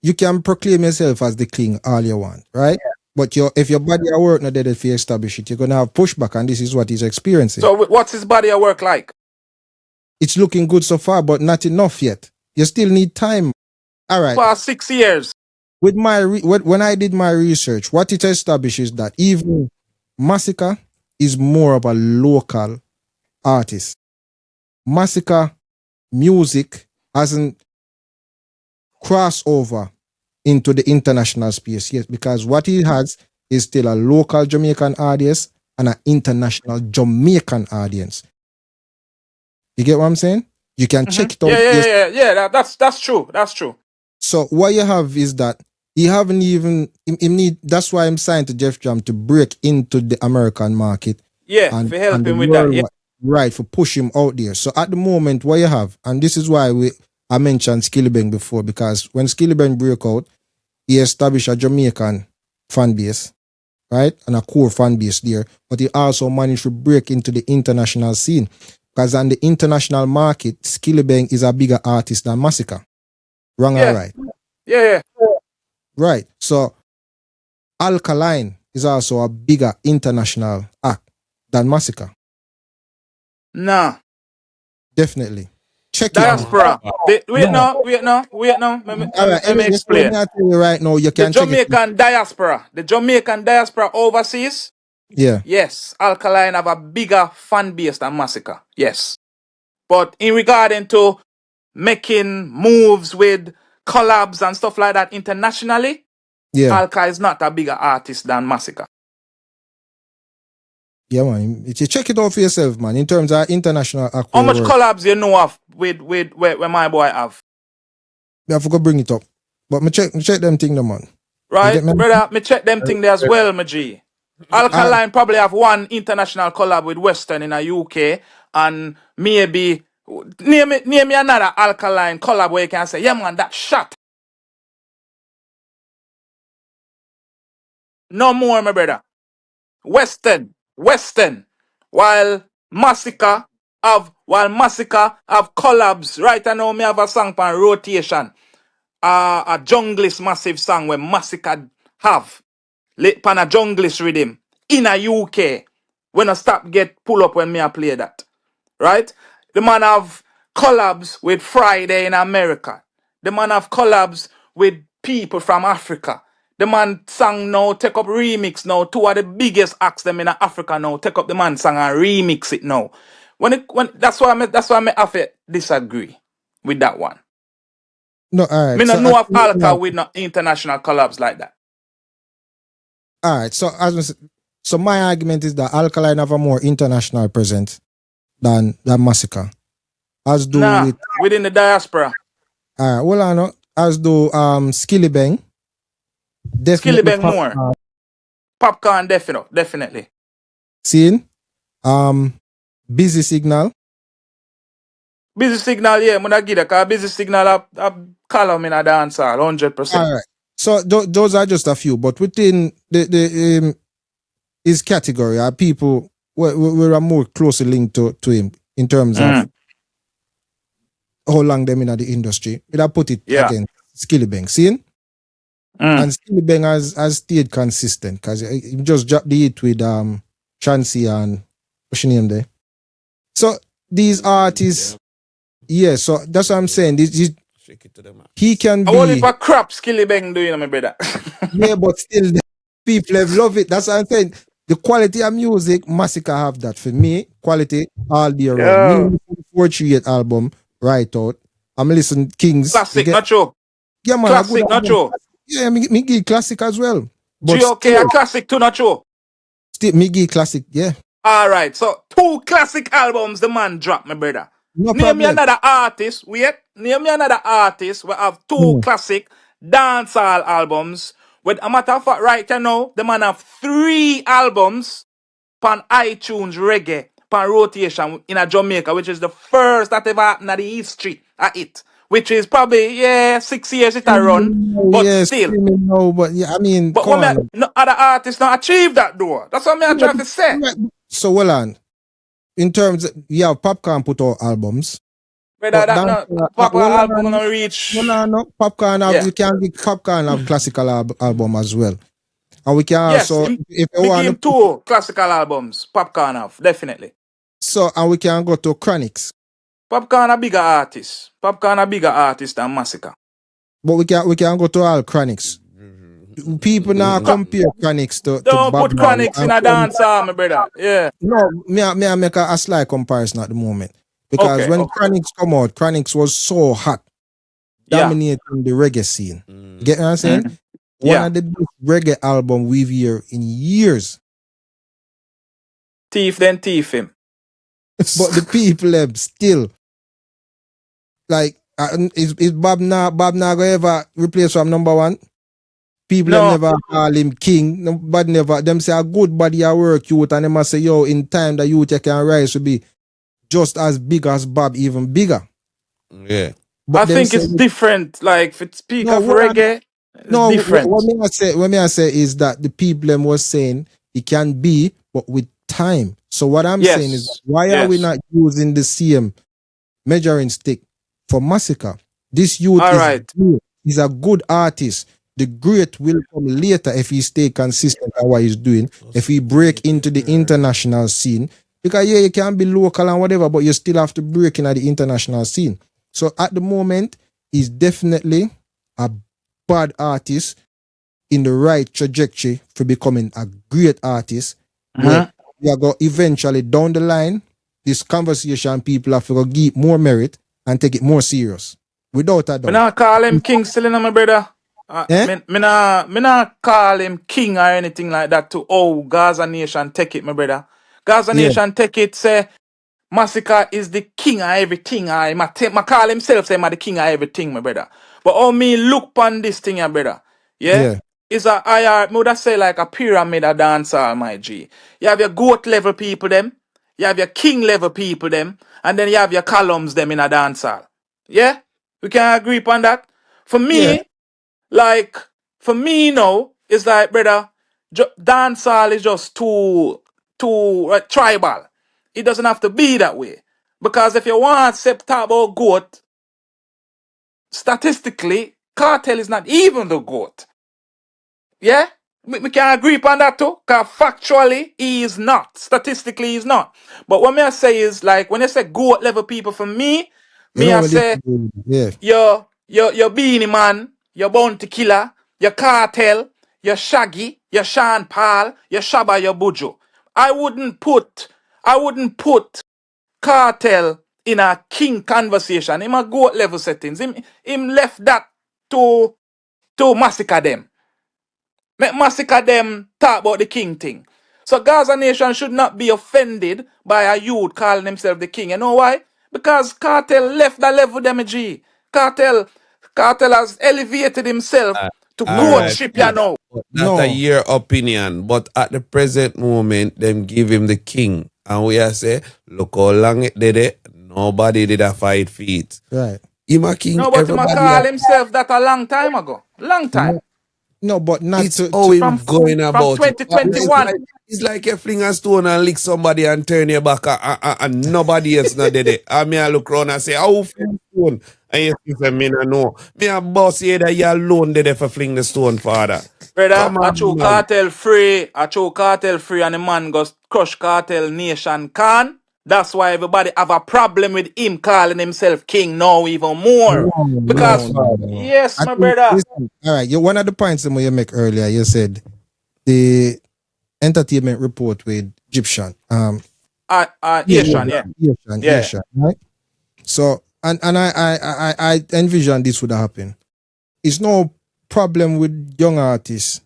You can proclaim yourself as the king all you want, right? But if your body at work not dead if you establish it, you're gonna have pushback, and this is what he's experiencing. So what's his body of work like? It's looking good so far, but not enough yet. You still need time. All right. Past 6 years. With when I did my research, what it establishes that even Massacre is more of a local artist. Massacre music hasn't crossed over into the international space yet, because what he has is still a local Jamaican audience and an international Jamaican audience. You get what I'm saying? You can check it Yeah, out. yeah, Yes. yeah, yeah. That's true. That's true. So what you have is that he haven't even him need. That's why I'm signed to Jeff Jam to break into the American market Yeah, and for help the him with that. Yeah. world, right, for push him out there. So at the moment, what you have, and this is why I mentioned Skillibeng before, because when Skillibeng broke out, he established a Jamaican fan base, right, and a core fan base there. But he also managed to break into the international scene, because on the international market, Skillibeng is a bigger artist than Massacre. Wrong or Yeah. right? Yeah, yeah. Right. So Alkaline is also a bigger international act than Massacre. Nah. Definitely. Check it, man. Diaspora. Wait No. now, wait now, wait now. All right. Let me Anyway, so me explain. I tell you right now, you The can check it. Jamaican diaspora. The Jamaican diaspora overseas. Yeah. Yes. Alkaline have a bigger fan base than Massacre. Yes. But in regarding to making moves with collabs and stuff like that internationally, Yeah. Alka is not a bigger artist than Massacre. Yeah, man. You check it out for yourself, man. In terms of international act How where much work. collabs you know of with where my boy have? Me have to go bring it up. But me check them thing, no, man. You Right? get me? Brother, me check them thing there as well, my G. All right. Alkaline probably have one international collab with Western in the UK, and maybe name me another Alkaline collab where you can say, yeah man, that shot. No more, my brother. Western. While Massacre have collabs. Right now me have a song on rotation. A junglist massive song where Massacre have. Lit pan a junglist rhythm in a UK. When I stop get pull up when me I play that. Right? The man have collabs with Friday in America. The man have collabs with people from Africa. The man sang now, take up remix now. Two of the biggest acts them in Africa now. Take up the man song and remix it now. When that's why I have to disagree with that one. No, all Me right. not know of Alka with no international collabs like that. All right. So my argument is that Alkaline have a more international presence than Massacre. As do Nah, with within the diaspora. well I know as do Skilly Bang. Skilly Definitely Bang more. Popcorn definitely. Scene. Busy Signal. Busy Signal, yeah, I'm give that, cause Busy Signal I call them in a dancehall, 100%. All right. So those are just a few, but within the his category are people we are more closely linked to him in terms of how long them in the industry. I put it Yeah. again, Skillibeng. See? And Skillibeng has stayed consistent because he just dropped the hit with Chansey and what's your name there? So these artists, so that's what I'm saying. He can I only be for crap Skilly Bang doing, my brother. yeah, but still people have love it. That's what I'm saying. The quality of music, Massacre have that. For me, quality all day around. Me Yeah. listen to 438 album right out. I'm listening Kings. You Classic, get not true. yeah man, a good Classic, not album. true. Yeah, me give classic as well. But GOK a classic too, not true. still me give classic, yeah. Alright, so 2 classic albums the man dropped, my brother. No Name me problem. another artist, name me another artist we have 2 Hmm. classic dancehall albums. With a matter of fact, right now, the man have 3 albums pan iTunes reggae pan rotation in a Jamaica, which is the first that ever happened in the history of it. Which is probably 6 years it a run, Oh, but yes, still. no, but yeah, I mean, But come when me, on. no other artists not achieve that though. That's what me I try to say. So well on. In terms of, yeah, Popcorn put out albums. Whether But that dance, no Papa album gonna reach. no, Popcorn have, Yeah. you can get Popcorn have classical album as well. And we can Yes, also, if you me give want him to, 2 classical albums. Popcorn have, definitely. and we can go to Chronics. Popcorn a bigger artist. Popcorn a bigger artist than Massacre. But we can go to all Chronics. People now compare Chronics to Don't Bob put Marley. Chronics in a dance my brother. Yeah. No, me I make a slight comparison at the moment. Because Okay, when okay. Chronics come out, Chronics was so hot, Yeah. dominating the reggae scene. Get what I'm saying? One Yeah. of the best reggae album we've heard in years. Thief then thief him. But the people have still like is Bob now gonna ever replace from number one? People have No. never call him king. Nobody never them say a good body of work youth and they must say yo in time the youth you can rise to be just as big as Bob, even bigger. Yeah. But I them think say it's different. Like if it's speak no, of reggae, it's what different. me I say is that the people them was saying it can be, but with time. So what I'm saying is Yes. why are we Yes. not using the same measuring stick for Massacre? This youth All is right. good. He's a good artist. The great will come later if he stay consistent at what he's doing. If he break into the international scene, because yeah, you can be local and whatever, but you still have to break into the international scene. So at the moment, he's definitely a bad artist in the right trajectory for becoming a great artist. Where we are going eventually down the line, this conversation people have to go give more merit and take it more serious. Without a Me doubt. not call him king still, my brother. Eh? Me not call him king or anything like that to Gaza Nation take it, my brother. Gaza Yeah. Nation take it, say Massacre is the king of everything. I call himself say the king of everything, my brother. But how me look upon this thing, my brother. Yeah? Yeah. It's a higher, me would say like a pyramid of dancer, my G. You have your goat level people them, you have your king level people them, and then you have your columns them in a dancer. Yeah? We can agree upon that. For Yeah. me, like, for me now, it's like, brother, dancehall is just too tribal. It doesn't have to be that way. Because if you want to talk about goat, statistically, cartel is not even the goat. Yeah? We can agree upon that too, because factually, he is not. Statistically, he is not. But what me I say is, like, when you say goat level people, for me, You me know I what this say, yeah. your Beanie Man, your Bounty Killer, your Cartel, your Shaggy, your Sean Paul, your Shabba, your Bujo. I wouldn't put Cartel in a king conversation. Him a goat level settings. Him left that to massacre them. Make massacre them talk about the king thing. So Gaza Nation should not be offended by a youth calling himself the king. You know why? Because Cartel left that level them G. Cartel has elevated himself Uh, to all No, right. goatship, you But know. that's a no. your opinion. But at the present moment, them give him the king. And we are say, look how long it did it. Nobody did a fight for it. Right. Him a king, No, but him a everybody. call himself that a long time ago. Long time. No, no, but not It's to how From him going from about it. It's 2021. like, it's like you fling a stone and lick somebody and turn your back and nobody else not did it. And me I look around and say, how fling stone? And you say, me no know. Me a boss here that you alone did it for fling the stone, father. Brother, Come I on, chose man. cartel free. I chose cartel free and the man goes crush cartel nation can. That's why everybody have a problem with him calling himself king now even more. no, Mad no, Because no, father. no. yes, I my think brother. listen, all right. One of the points that you make earlier, you said the entertainment report with Egyptian. Yeah, Asian, yeah. Yeah. Asian, right? So and I envision this would happen. It's no problem with young artists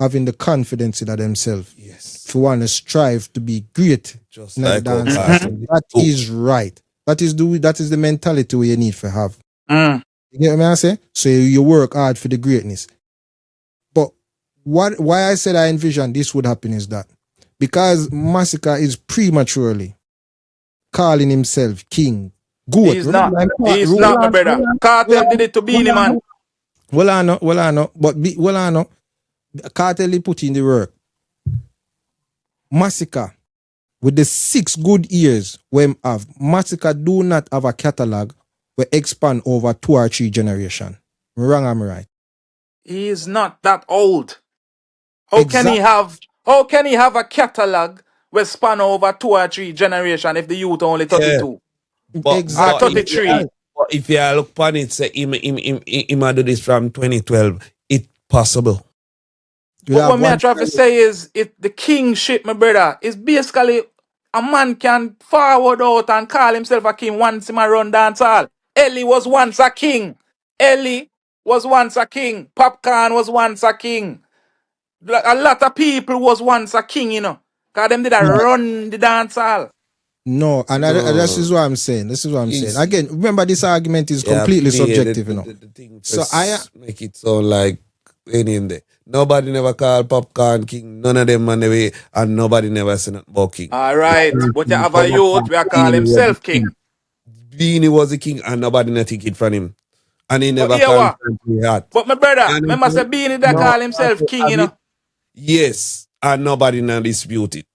having the confidence in themselves. Yes. If you want to strive to be great Just in the like how dance, Carson did. that Oh, is right. That is the mentality we need to have. Mm. You get what I say? So you work hard for the greatness. But why I said I envision this would happen is that because Massacre is prematurely calling himself king, goat. He's not. Remember, He's not, my brother. Cartel did it to Beanie Man. well I know, but well I know. Cartel put in the work. Massacre with the 6 good years we have, Massacre do not have a catalog we expand over 2 or 3 generation. Wrong, am I right? He is not that old. How can he Exactly. have a catalog where span over 2 or 3 generation if the youth only yeah. 32 or But Exactly. if you 33? if you look upon it, say him a do this from 2012. It's possible. We But have what me I one. try to say is the kingship, my brother, is basically a man can forward out and call himself a king once him a run dancehall. Ellie was once a king. Ellie was once a king. Popcorn was once a king. A lot of people was once a king, you know. Cause them did a Yeah. run the dancehall. No, and this No. is what I'm saying. This is what I'm saying. It's, Again, remember this argument is yeah, completely play subjective, you know. the thing So I just make it sound like any in there. Nobody never call Popcorn King. None of them on the way, and nobody never said nothing about King. Alright, but you have a youth, we call Beanie was the himself king. king. Beanie was the king, and nobody not take it from him. And he But never here called what? himself the hat. But my brother, You remember say understand? Beanie that No, call himself king, you know. yes, and nobody not dispute it.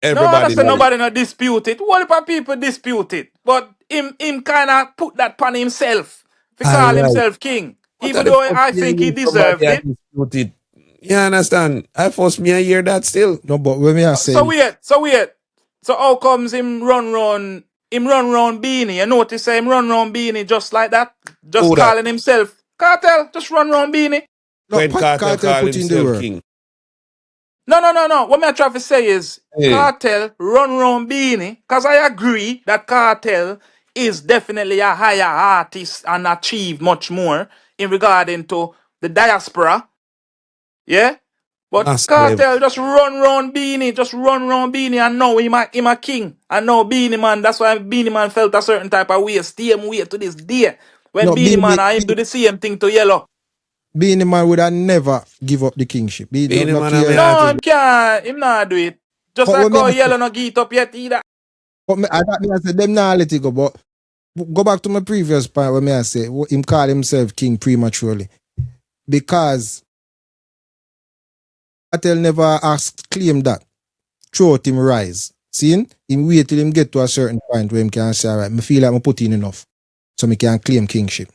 No, Everybody that's say know it. nobody not dispute it. What if people dispute it? But him kinda put that upon himself. To All call right. himself king. What are Even the though first I thing think he somebody deserved has it. disputed? You understand? I force me to hear that still. no, but when we are So saying wait. So how comes him run round Beanie? You notice say him run round Beanie just like that? Just Who that? calling himself Cartel, just run round Beanie. no, When Pat Carter Carter call put in the himself work. king. No. What me try to say is Hey, Cartel run round Beanie, cause I agree that Cartel is definitely a higher artist and achieve much more in regarding to the diaspora. Yeah? But mass level. Cartel just run round Beanie, and now him a king. And now Beanie Man, that's why Beanie Man felt a certain type of way, same way to this day. When No, Beanie Man and him do the same thing to Yellow. being the man would have never give up the kingship. He Being a no man of my care. No, artist. him can't, him not do it. Just But like when me, how Yellow no get it up yet either. but me, I said them now let it go. But go back to my previous point where me I say him call himself king prematurely because Patel never asked claim that throughout him rise. Seeing him wait till him get to a certain point where him can say, all right, me feel like I put in enough, so me can claim kingship.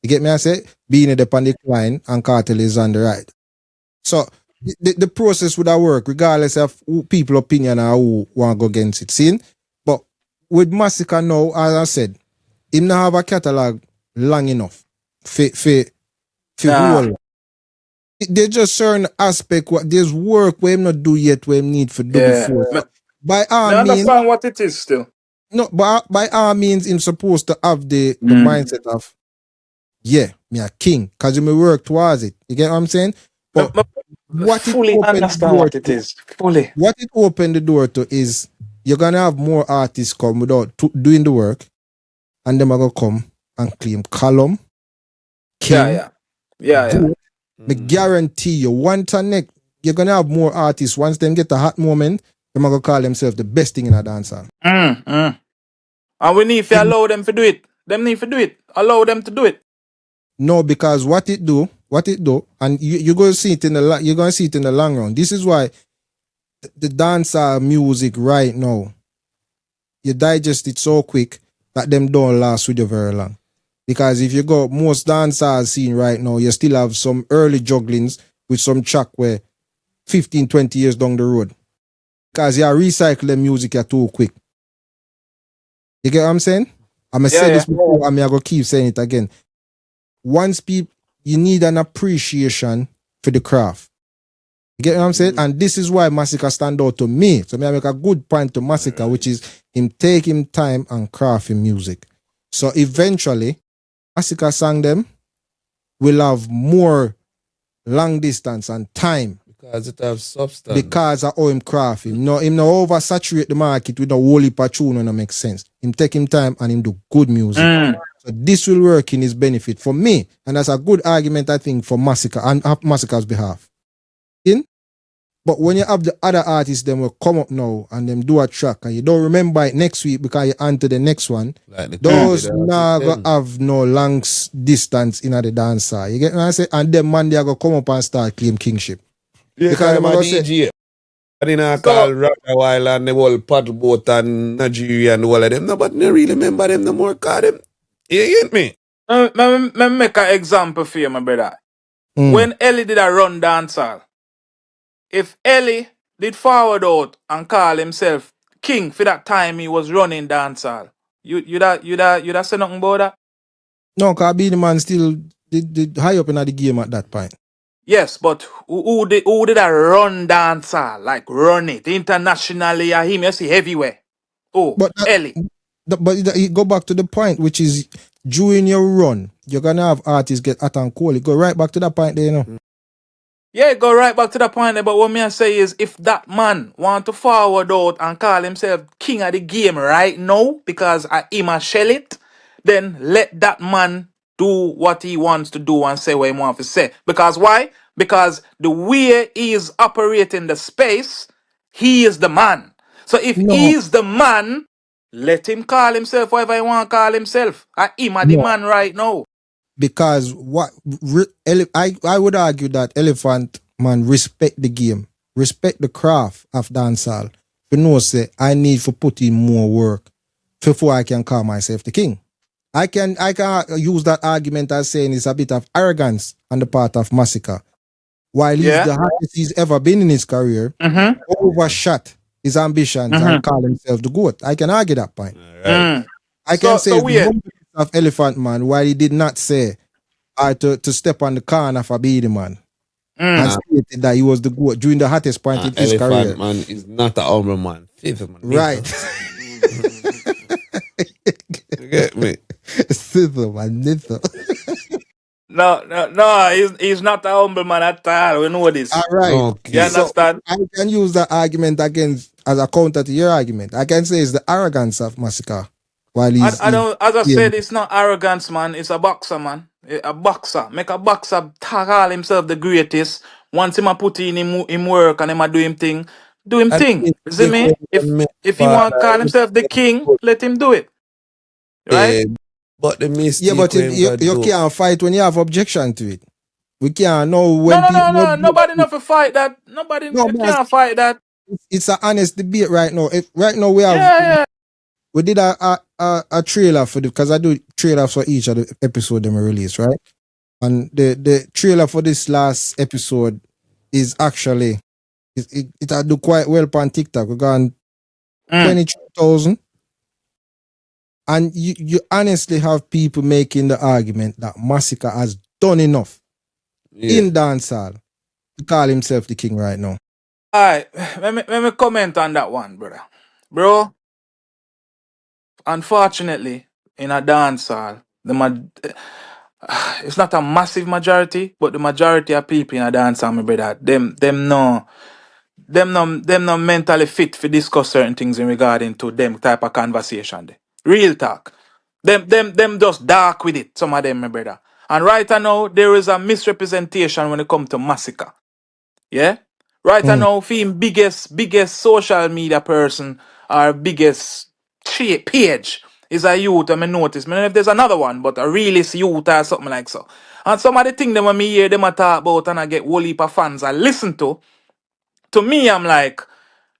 You get me? I say being the on the decline and Cartel is on the right. So the process would have worked regardless of who people opinion or who want to go against it. See? But with Massacre now, as I said, him not have a catalog long enough for Nah. whole. There's just certain aspect what there's work where him not do yet where him need to do Yeah. before. By all Me means, understand what it is still. no, but by all means, him supposed to have the mindset of me a king, cause you may work towards it. You get what I'm saying? But what it Fully opened the understand door what it to, is. Fully. what it opened the door to is you're gonna have more artists come without doing the work, and them are gonna come and claim column, king, Yeah. goat. Me guarantee you, one time next, you're gonna have more artists. Once them get a hot moment, them are gonna call themselves the best thing in a dancehall. And we need to allow them to do it. Them need to do it. Allow them to do it. No, because what it do, and you're gonna see it in the long run. This is why the dancehall music right now, you digest it so quick that them don't last with you very long. Because if you go most dancehall scene right now, you still have some early jugglings with some track where 15, 20 years down the road. Because you recycle the music too quick. You get what I'm saying? I'm gonna say this before, and I'm gonna keep saying it again. Once people, you need an appreciation for the craft. You get what I'm saying? And this is why Massacre stand out to me. So I make a good point to Massacre, which is him taking time and crafting music. So eventually, Massacre song them will have more long distance and time. Because it have substance. Because of how him craft him. No, him no oversaturate the market with a whole heap of tune when it makes sense. Him take him time and him do good music. So this will work in his benefit for me. And that's a good argument, I think, for Massacre and Massacre's behalf. But when you have the other artists, them will come up now and them do a track and you don't remember it next week because you on to the next one. Like those now go have no long distance in the dancer. You get what I say? And them man they are gonna come up and start claim kingship. Yeah, because I'm a DJ. I didn't call Rock a while and the whole paddle boat and Nigeria and all of them. No, but I really remember them no more. Call them. You get me? Me make an example for you, my brother. When Ellie did a run dancehall, if Ellie did forward out and call himself king for that time he was running dancehall, you'd say nothing about that? No, because the man still did high up in the game at that point. Yes, but who did a run dancehall, like run it internationally? Him, you see everywhere. Oh, but Ellie. But you go back to the point, which is during your run, you're gonna have artists get hot and cold. You go right back to that point there, you know. Yeah, go right back to that point there. But what me I say is, if that man want to forward out and call himself king of the game right now because I him a shell it, then let that man do what he wants to do and say what he wants to say. Because why? Because the way he is operating the space, he is the man. So if he is the man, let him call himself whatever he want to call himself. I him a the man right now. Because I would argue that Elephant Man respect the game, respect the craft of dancehall. You know, say I need to put in more work before I can call myself the king. I can use that argument as saying it's a bit of arrogance on the part of Massacre. While he's the highest he's ever been in his career, overshot his ambitions and call himself the GOAT. I can argue that point. I can say the of Elephant Man, while he did not say to step on the corner for Beady Man and stated that he was the GOAT during the hottest point in his career. Elephant Man is not a humble man. Right. You get me? No, he's not a humble man at all. We know this. All right. Okay. You understand? So I can use that argument against as a counter to your argument. I can say it's the arrogance of Massacre. While he's, as I said, it's not arrogance, man. It's a boxer, man. A boxer. Make a boxer call himself the greatest. Once him a put in him work and him a do him thing, do him thing. You see me? If he want to call himself the king, let him do it. Right? But the mistake. Yeah, but you can't fight when you have objection to it. We can't know when No. Nobody not to fight that. Nobody can't fight that. It's an honest debate right now. Right now we have we did a trailer for because I do trailers for each of the episode that we release, right? And the trailer for this last episode is actually it do quite well on TikTok. We got 22,000. And you honestly have people making the argument that Massacre has done enough in dancehall to call himself the king right now. Alright, let me comment on that one, brother. Bro, unfortunately, in a dancehall, it's not a massive majority, but the majority of people in a dancehall, my brother, them no mentally fit to discuss certain things in regarding to them type of conversation. There. Real talk. Them just dark with it, some of them, my brother. And right now, there is a misrepresentation when it comes to Massacre. Yeah? Right Mm. now, film biggest social media person or biggest page is a youth. I mean, notice. I mean, if there's another one, but a realist youth or something like so. And some of the things them when me hear them a talk about and I get whole heap of fans I listen to me, I'm like,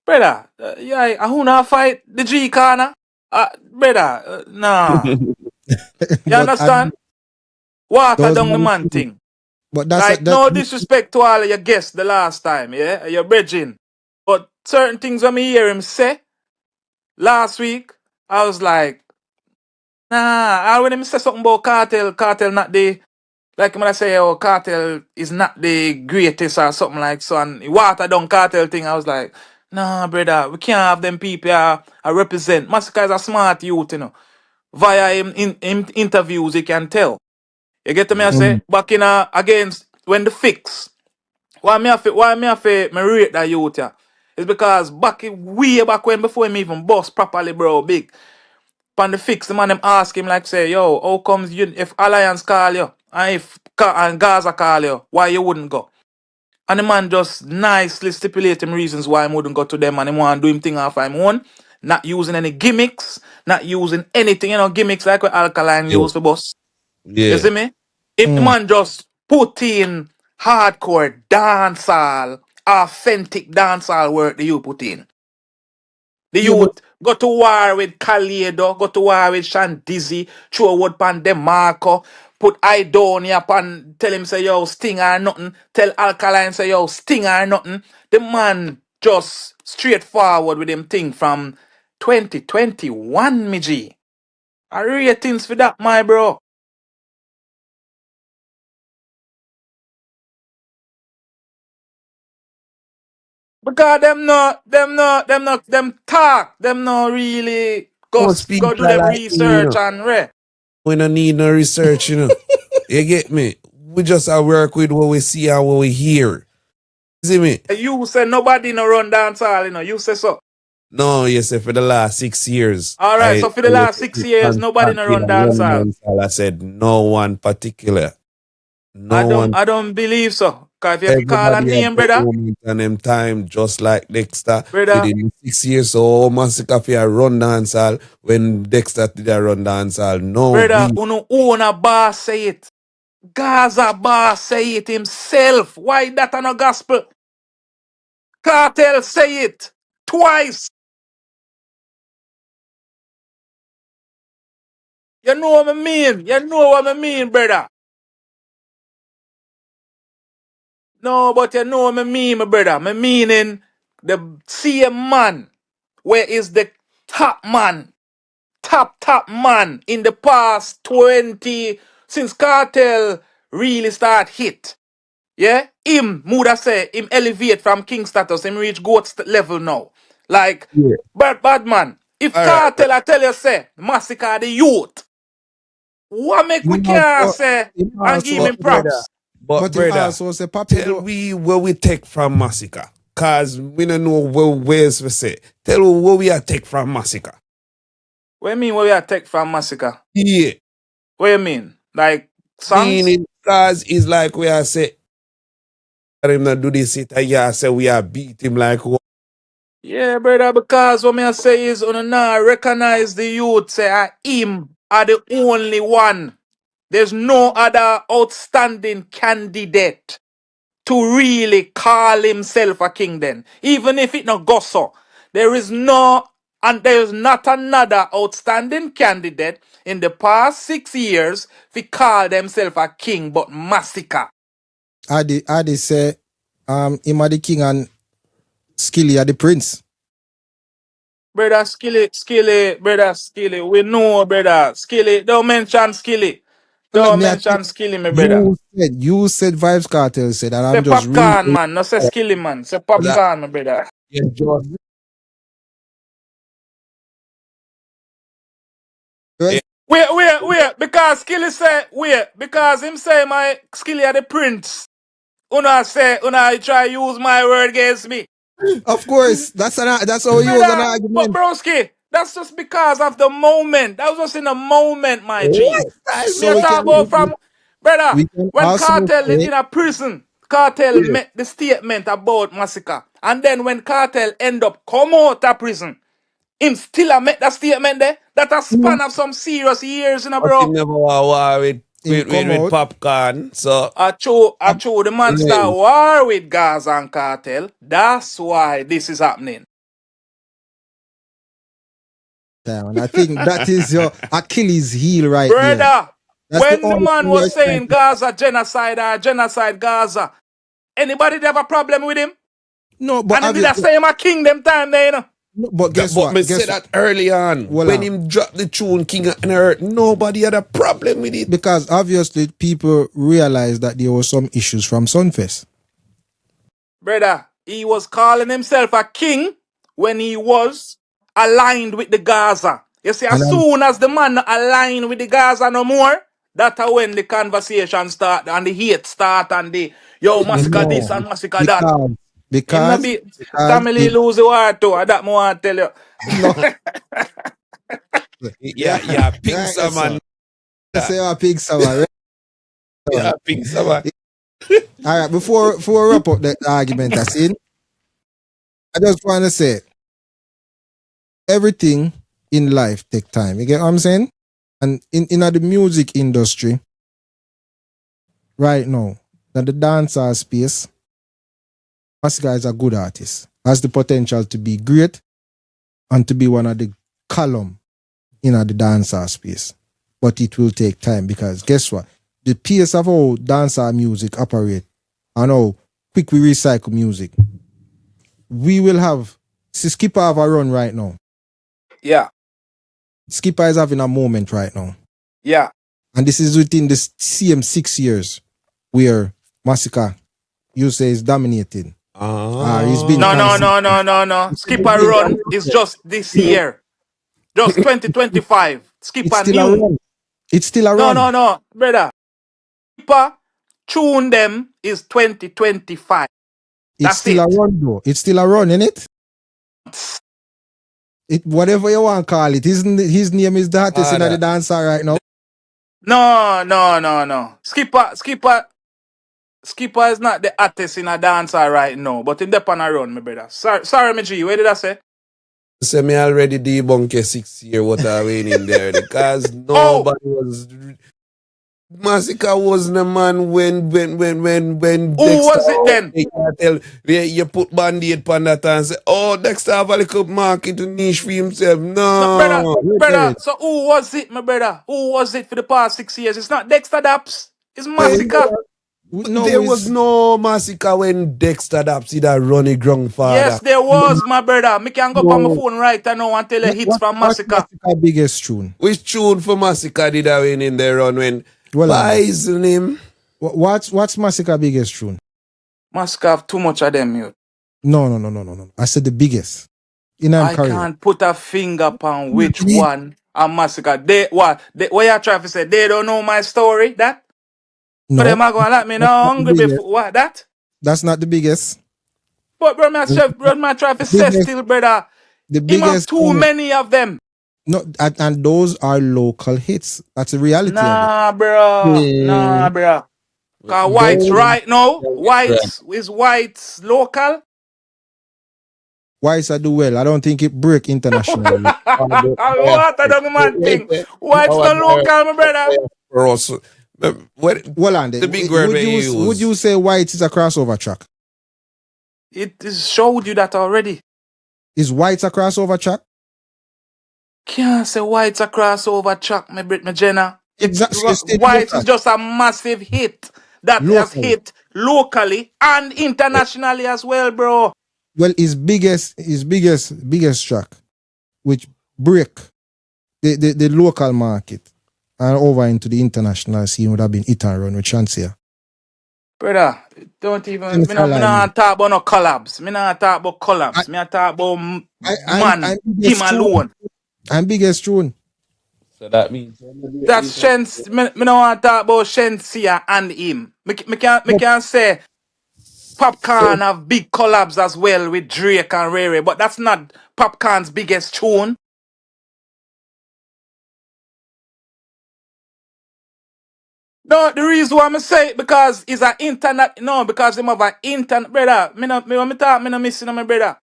brother, yeah, I wanna fight the G corner. Brother, nah. You but understand? Water those down the man, man thing. but that's Like, that. no disrespect to all of your guests the last time, yeah? Your bridging. But certain things when me hear him say last week, I was like, nah. And when him say something about cartel not the, like when I say, oh, cartel is not the greatest or something like so, and he water down cartel thing, I was like, nah, brother, we can't have them people I represent. Massacre is a smart youth, you know. Via him in interviews, you can tell. You get to me, I say? Mm. Back in against when the fix. Why me rate that youth, yeah? It's because way back when, before him even bust properly, bro, big. Pan the fix, the man them ask him like say, yo, how comes you if Alliance call you and if and Gaza call you, why you wouldn't go? And the man just nicely stipulate him reasons why he wouldn't go to them and he want to do him thing off him own, not using any gimmicks, not using anything, gimmicks like what Alkaline Yeah. use for boss. You Yeah. see me? If the Mm. man just put in hardcore dancehall, authentic dancehall work that you put in. The Yeah, but youth go to war with Kaledo, go to war with Shandizi, throw wood pan Demarco, put Idonia pan, tell him say yo, sting or nothing, tell Alkaline say yo, sting or nothing. The man just straightforward with him thing from 2021, me G. I rate things for that, my bro. Because them talk, them not really Most go people do are them like me, research and re. We don't need no research, You get me? We just work with what we see and what we hear. See me? You say nobody no run dancehall, you say so. No, you say for the last 6 years, All right, so for the I last 6 years, nobody no constantly run run dancehall. dancehall. I said no one particular. I No don't, one. I don't believe so. Cause if you call a Everybody have name, their brother, moment and them time, just like Dexter. brother, Within 6 years, so Massacre for run dancehall when Dexter did a run dancehall. No, brother, we uno own a boss say it. Gaza boss say it himself. Why that no gospel? Cartel say it twice. You know what I mean? You know what I mean, brother. No, but you know what I mean, my brother. Me meaning the same man where is the top man, top man in the past 20 since cartel really start hit. Yeah? Him, Muda say, him elevate from king status, him reach goat level now. Like, yeah. bad man. If All right, cartel I tell you say, massacre the youth, what make we him can't also, say him and give also but him say, brother, props? but but him brother, also say, Papi tell do. we where we take from Massacre. Cause we don't know where's we say. Tell we where we are take from Massacre. What you mean what we are take from massacre? Yeah. What you mean? Like songs? Meaning cause it's like we are say him not do this it and yeah say we are beat him like what? Yeah, brother, because what me I say is on now recognize the youth say him are the only one. There's no other outstanding candidate to really call himself a king then. Even if it not go so. There is no and there is not another outstanding candidate in the past 6 years to call themselves a king but Massacre. Adi say him are the king and Skilly are the prince. Brother Skilly, brother Skilly. We know, brother Skilly. Don't mention Skilly. So let Don't me ask you, mention Skilly, my brother. you said Vibes Cartel said, and Say I'm just reading. popcorn, man. No say Skilly, man. Say That popcorn, my brother. you just Right? yeah, Wait. Because Skilly say, wait. Because him say my Skilly are the prince. Una try use my word against me. Of course, that's how you use an Brother, but argument. broski, that's just because of the moment. That was just in the moment, my G. lifestyle me So You a we talk can about from, brother, we can when also Cartel say, in a prison, Cartel yeah. met the statement about Massacre. And then when Cartel end up come out of prison, him still a make that statement there. That a span of some serious years, But him bro. never war with him come with out. popcorn. So I show the man start right. war with Gaza and Cartel. That's why this is happening. Down. I think that is your Achilles heel right there. Brother, That's the when the only man thing you're was trying saying to. Gaza genocide or genocide Gaza, anybody have a problem with him? No, but And him did a same a king them time there, you know. no, but guess But what? me say that early on. Voila. When him dropped the tune King on Earth, nobody had a problem with it. Because obviously people realized that there were some issues from Sunfest. Brother, he was calling himself a king when he was aligned with the Gaza. You see, And as soon as the man not aligned with the Gaza no more, that's when the conversation start and the hate start and the yo massacre this no, and massacre that. because Him not because be because Tamale it lose the war too. That more I tell you. no Yeah, yeah yeah, pink right man. so I say a pig summer right Yeah, pink man. all right before we wrap up the argument I seen I just want to say everything in life take time you get what I'm saying and in the music industry right now that the dancer space Masicka is a good artist has the potential to be great and to be one of the column in the dancer space. But it will take time because guess what? The pace of how dancer music operate and how quick we recycle music. We will have Skipper have a run right now. Yeah, Skipper is having a moment right now. yeah. And this is within the same 6 years where Masicka, you say, is dominating. He's been No, no, consistent. no, no, no, no. Skipper run is just this year. Just 2025. It's Skipper still a new. run. It's still a No, run. no, no, brother. Skipper tune them is 2025. It's That's still a it. run though. It's still a run, isn't it? It whatever you want to call it. His name is the hottest in the dancer right now. No, no, no, no. Skipper is not the hottest in a dancer right now, but in the pan a run, my brother. Sorry, my G. What did I say? So me already debunk a 6 year what I win in there because Oh, nobody was Massacre wasn't a man when who Dexter was it then? tell you put band-aid on that and say, oh Dexter have a little market to niche for himself. No, brother, No. brother. So who was it, my brother? Who was it for the past 6 years? It's not Dexter Daps. It's When Massacre. No, there was is no massacre when Dexter that see that running grandfather. Yes, there was, my brother. Me can go up on my No. phone right now and tell you hits from what's Massacre. Masicka biggest tune? Which tune for massacre did I win in the run when Well on there. poison him? What's Masicka biggest tune? Massacre have too much of them, you. No. I said the biggest in I career. can't put a finger upon which one a Massacre. What you trying to say? They don't know my story, that? But No, them are going to let me know that's not the hungry biggest. before, what, that? That's not the biggest. But bro, my try to say Biggest, still, brother. the Him have biggest too song. many of them. No, and those are local hits. That's the reality of it. Nah, bro. Nah, Hmm. bro. Cause whites Those right now, whites local. Why is I do well? I don't think it break internationally. I what I don't man thing. Whites no local, my brother. for us. What Well, and the big word we would use? you say White is a crossover track? It is showed you that already. Is White a crossover track? Can't say whites a crossover track, my Brit, my Jenna. Exactly. You still look Whites is at just a massive hit. that has Locally. hit locally and internationally as well, bro. Well, his biggest track, which break the local market and over into the international scene would have been Hit and Run with Chancia. Brother, don't even, Jennifer me Lime. not talk about no collabs. Me not talk about I, collabs. Me not talk about I'm man, him biggest tune. alone. I'm biggest tune. So that means That's Shen's, me no want to talk about Shensia and him. Me But, can say so, Popcorn have big collabs as well with Drake and Ray Ray, but that's not Popcorn's biggest tune. No, the reason why I say it because it's an internet. No, because them have an internet, brother. Me no missing on my brother.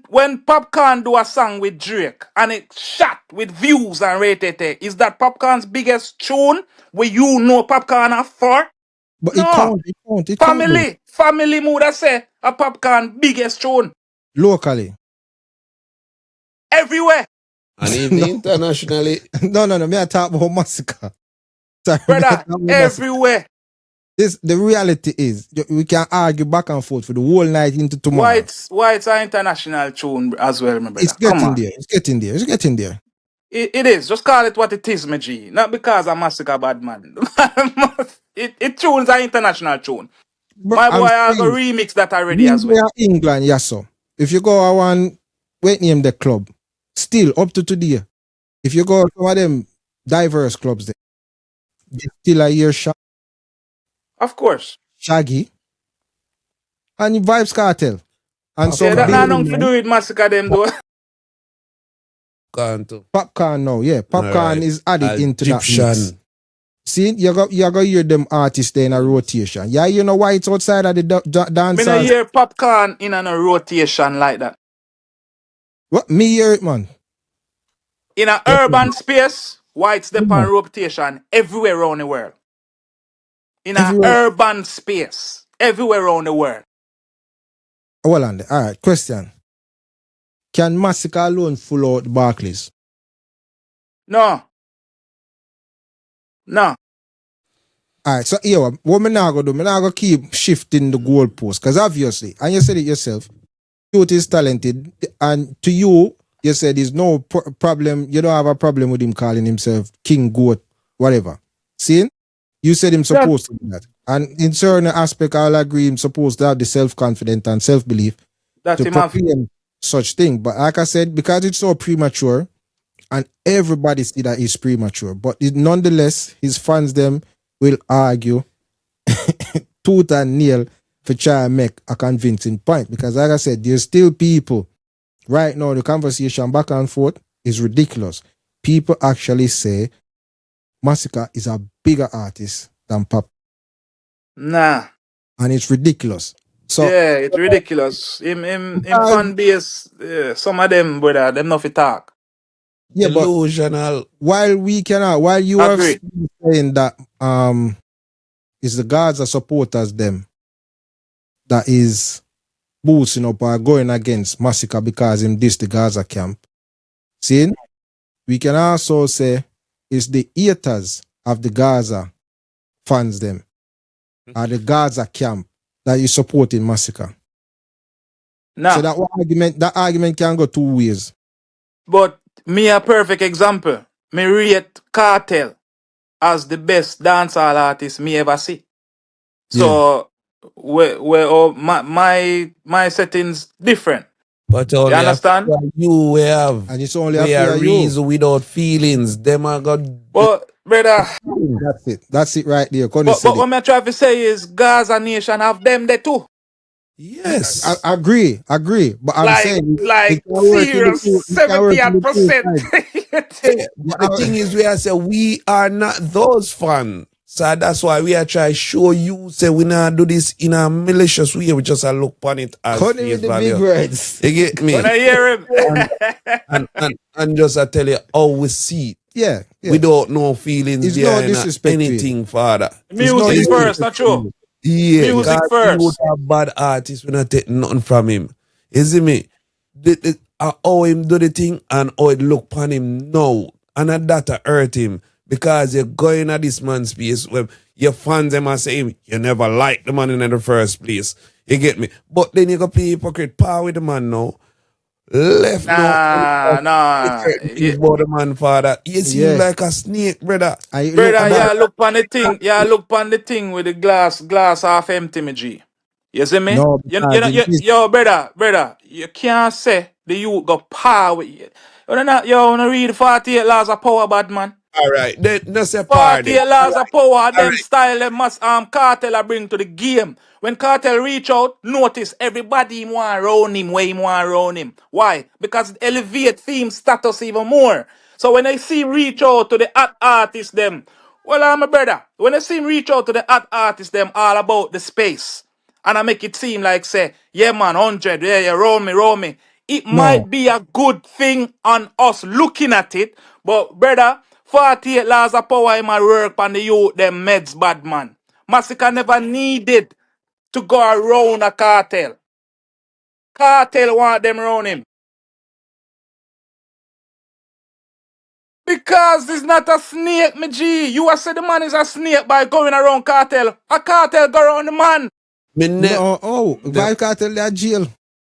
When Popcorn do a song with Drake and it shot with views and rated, is that Popcorn's biggest tune where you know Popcorn are for? but it No. count, it count, it count though. Family mood I say a Popcorn biggest tune Locally. everywhere. and no, even internationally. no. Me I talk about Massacre. Sorry, me I talk Brother, about Massacre. everywhere. The reality is we can argue back and forth for the whole night into tomorrow. Why it's an international tune as well, my It's brother. Come getting on. there. It's getting there. It's getting there. It is. Just call it what it is, my G. Not because I'm Massacre bad man. it tunes an international tune. But My boy I'm I go saying, remix that already we as well. are England, yes, so. If you go around, wait name the club, still up to today. If you go to some of them diverse clubs there, you still a hear Of course. Shaggy and Vibes Cartel and Yeah, some that Popcorn. not Bailey nothing to man. do with Massacre them though. Popcorn too. Popcorn now, yeah. Popcorn Alright. is added into that mix. Egyptian. See, you got hear them artists there in a rotation. Yeah, you know why it's outside of the Me no dancers. hear Popcorn in a rotation like that. What me hear it, man. In a urban space, white step on rotation everywhere around the world. In a Everywhere. urban space, everywhere around the world. Hold on there. All right, question. Can Massacre alone full out Barclays? No. No. All right, so here, what me now go do? Me now go keep shifting the goalpost because obviously, and you said it yourself, youth is talented, and to you, you said there's no problem. You don't have a problem with him calling himself King Goat, whatever. See, you said him Yeah. supposed to do that, and in certain aspect, I'll agree him supposed to have the self-confidence and self-belief That to him have. proclaim such thing. But like I said, because it's so premature, and everybody see that it's premature, but nonetheless, his fans them will argue tooth and nail for try and make a convincing point. Because like I said, there's still people right now. The conversation back and forth is ridiculous. People actually say Massacre is a bigger artist than Pop, Nah. and it's ridiculous. So Yeah, it's ridiculous. Him fan base, some of them, brother, them not fi talk. yeah, but Delusional. while you are Agree. saying that it's the Gaza supporters them that is boosting up or going against Massacre because him this the Gaza camp. See, we can also say it's the haters of the Gaza fans them or the Gaza camp that is supporting Massacre. Nah. So that argument can go two ways. But me a perfect example. Me rate Cartel as the best dancehall artist me ever see. So my settings different. But You only understand? after you we have. And it's only We after are you. reason without feelings. Them are got. But brother, That's it right there. Connie but said what it. me try to say is Gaza Nation have them there too. Yes. I agree. But I'm saying it Like can work in the serious two, it can work in the two 70%. sides. But the thing is, we are say we are not those fans. So that's why we are trying to show you, say we not do this in a malicious way. We just look upon it as Connie face with the value. big words. You get me? When I hear him. and just I tell you how we see it. Yeah. We don't know feelings It's no behind disrespect to anything, father. Music first, not true. Yeah, Music God, first. he would have bad artists. We not take nothing from him. You see me? How him do the thing and how it look upon him now. And that hurt him. because you're going at this man's space where your fans them are saying you never liked the man in the first place. You get me? But then you go play hypocrite power with the man now. Left now Nah. certain things about the man father. You seem Yeah. like a snake, brother. I look Brother, back. yeah, look on the thing. Yeah, look on the thing with the glass half empty, me G. You see me? No, because it is. Yo, brother, you can't say the youth got power with you. You wanna read 48 laws of power, bad man? All right. Then that's a party. 48 All laws of power, right. them style them must cartel a bring to the game. When cartel reach out, notice everybody him want round him where him want round him. Why? Because it elevate theme status even more. So when I see him reach out to the hot artists them, well I'm a brother. When I see him reach out to the hot artists them all about the space. And I make it seem like say, yeah man, 100, yeah, roll me. It No. might be a good thing on us looking at it, but brother, 48 laws of power in my work on the youth, them meds bad man. Massacre never needed to go around a cartel. Cartel want them around him. Because it's not a snake, me G. You are say the man is a snake by going around cartel. A cartel go around the man. No. Oh, Vibe Cartel, they are jail.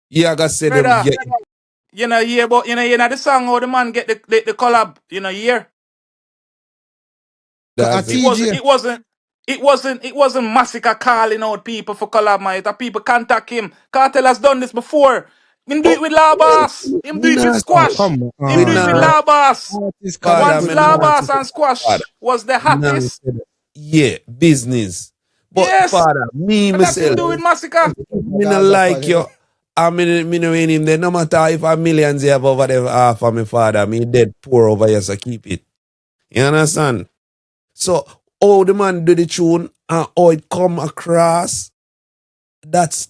Yeah, I gotta say them. Brother, Yeah, you know, hear about, you know the song how the man get the collab, you know, hear? A that's It it. wasn't. TJ. It wasn't. It wasn't Massacre calling out people for collab, mate. The people contact him. Cartel has done this before. Him do it Oh, with Labas. Him do me it with not Oh, say, Squash. come Him me do it with not, on. Labas. Artist father, connect Once with me not Labas artist. say, and father, Squash was the me not hottest. say that. Yeah, business. But Yes, father, me but that's him myself, do with Massacre. me not Gaza like fan, you. I mean, me no in him there. No matter if a millions you have over there half of my father, me dead poor over here, so keep it. You understand? So, how the man do the tune and how it come across, that's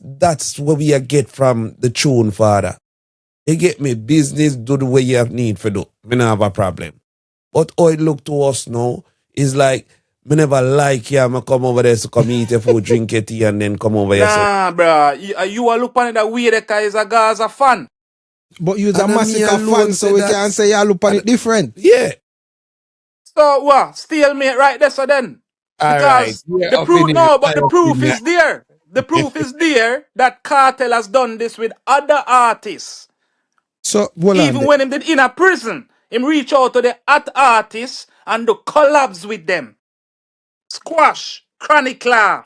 what we get from the tune, father. You get me? Business do the way you have need for do. Me not have a problem. But how it look to us now is like, me never like you, me come over there to come eat your food, drink your tea, and then come over here. So, Nah, bruh. You are looking at that weird guy is a Gaza fan. But you's a and me Massacre alone fan, so say we that. can't say you look on it different. Yeah. So what? Stalemate right there, so then. All right. Because Your the proof, opinion. no, but My the proof opinion. is there. The proof is there that Cartel has done this with other artists. So, hold on. Even when him did in a prison, him reach out to the art artists and do collabs with them. Squash, Chronic Law,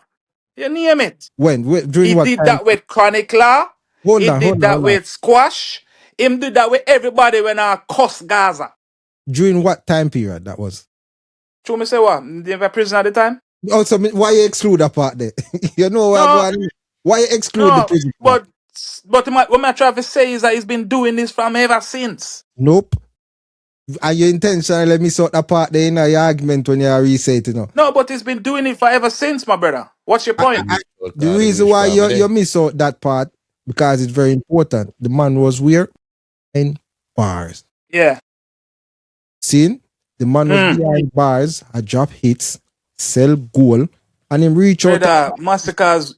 you name it. During He what did time? that with Chronic Law. Hold He on, did hold on, that hold on. with Squash. Him did that with everybody when I cuss Gaza. During what time period that was? True me say what? They have a prison at the time? Also, why you exclude that part there? You know what No, going on? Why you exclude the no, prison part? but what I'm trying to say is that he's been doing this from ever since. Nope. Are you intentional? Let me sort that part there in your argument when you re-say it, you know. No, but he's been doing it for ever since, my brother. What's your point? The reason why you miss out that part, because it's very important. The man was where? In bars. Yeah. Seeing? The man was behind bars, I drop hits, sell goal, and him reach out to Brother, Massacre's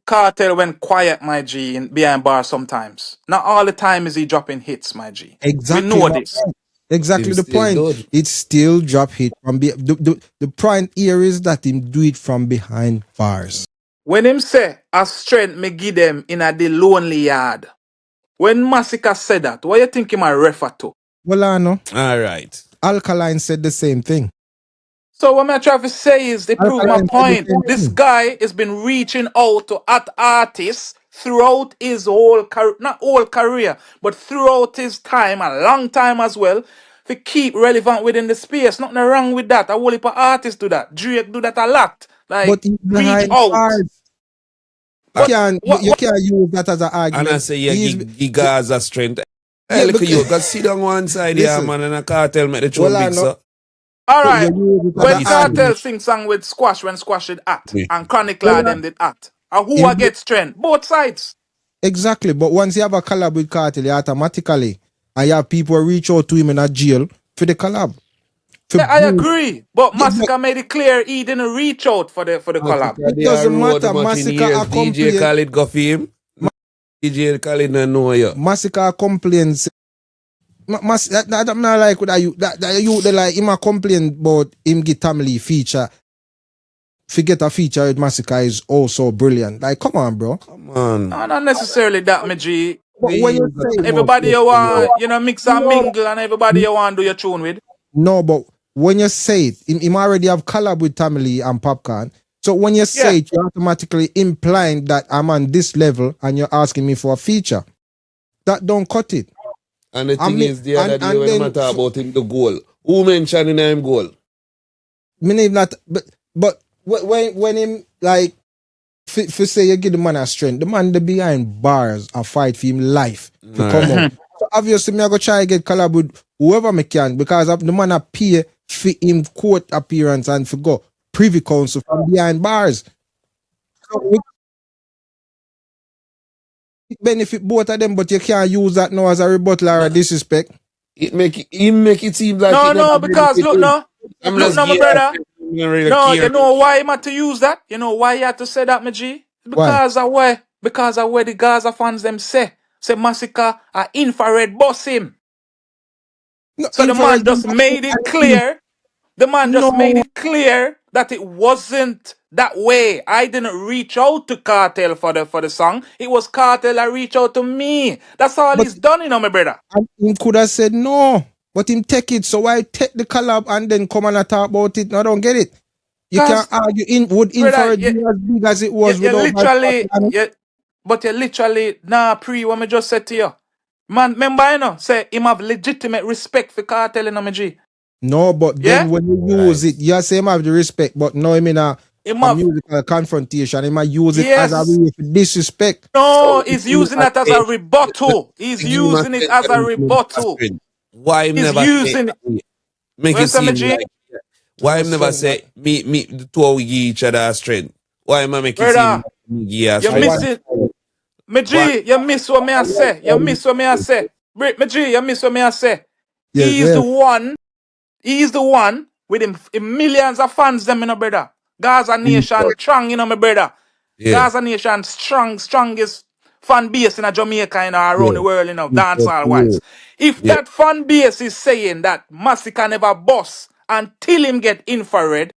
Cartel went quiet, my G, in behind bars sometimes. Not all the time is he dropping hits, my G. We exactly know my this. point. Exactly Him the still point. good. It still drop hit from the point here is that him do it from behind bars. When him say a strength me give them in a the lonely yard. When Massacre said that, what you think him a refer to? Well, I know. All right. Alkaline said the same thing. So what I'm trying to say is they prove my Alkaline said the point. same This thing. guy has been reaching out to artists throughout his whole career, not whole career, but throughout his time, a long time as well, to keep relevant within the space. Nothing wrong with that. A whole heap of artists do that. Drake do that a lot. But Like he's reach behind out. bars. But You can't use that as an And I argument. say, yeah, He's, give Gaza strength. yeah, Hey, look at because, you. Got sit on one side here, listen, man, and I can't tell me the tune well, I big, know. so. all You right. use it as When an Listen. Cartel argument. sing song with Squash when Squash did act Yeah. and Chronic Well, Law them did act. And who him- I get strength? Both sides. exactly. But once you have a collab with Cartel, you automatically, and you have people reach out to him in a jail for the collab. For Yeah, I bring- agree. But Yeah, but Massacre made it clear he didn't reach out for the collab. it They are doesn't road matter. much in Massacre years. a DJ complain. Khaled go for him. DJ Khaled no know you. Massacre complains. that I'm not like that you they like him a complain about him get Tamale feature. Forget a feature with Massacre is also brilliant. Like, come on, bro. Come on. No, not necessarily that, me G. But when you We got say too much Everybody left you to learn. want, you know, mix and no, mingle, and everybody you want do your tune with. no, but when you say it, him already have collab with Tamale and Popcorn. So when you Yeah. say it, you're automatically implying that I'm on this level and you're asking me for a feature. That don't cut it. And the I thing mean, is, the other day and when I then talk about him, the goal. Who mentioned in him goal? meaning that, but when him like for say you give the man a strength, the man the behind bars a fight for him life to All come right. out. So obviously me I go try get collab with whoever me can because the man appear for him court appearance and for go privy council from behind bars. So we benefit both of them, but you can't use that now as a rebuttal or a disrespect. Him make it seem like No, it never no, because benefit him. I'm look just now, my gay. brother. I don't really No, you care. know why he had to use that? You know why he had to say that, my G? Why? Because of where the Gaza fans them say Massacre a infrared boss him. No So the man infrared. just made it clear. The man just made No, it clear that it wasn't that way. I didn't reach out to Cartel for the song. It was Cartel that reached out to me. That's all but he's done, you know, my brother. him could have said no, but him take it. So why take the collab and then come and talk about it? No, I don't get it. You can't Cause, argue would brother, infrared be as big as it you, was you without my literally, partner? but you literally, nah, what me just said to you. Man, remember, you know, say him have legitimate respect for Cartel, you know, my G. No, but Yeah? then when you Right. use it, you say him have the respect, but no, I mean Him a have, musical confrontation. He might use it as a yes. way for disrespect. No, So he's using that as a rebuttal. He's give him a using it strength as a and give him a rebuttal. strength. Why him He's never say using, make it where's some seem G? like why No him never strength that say me the two of we give each other a strength? Why him a make it seem Brother, like me give her a you're I strength? want missing, me Why G, you miss what me I say. You miss what me I say. Me G, you miss what me I say. yeah, He's yeah, the one. He's the one with him millions of fans, them, you know, brother. Gaza Nation strong, you know, my brother. yeah. Gaza Nation strongest fan base in Jamaica, you know, around Yeah. the world, you know, Yeah. dancehall wise. If Yeah. that fan base is saying that Massacre never boss until him get infrared,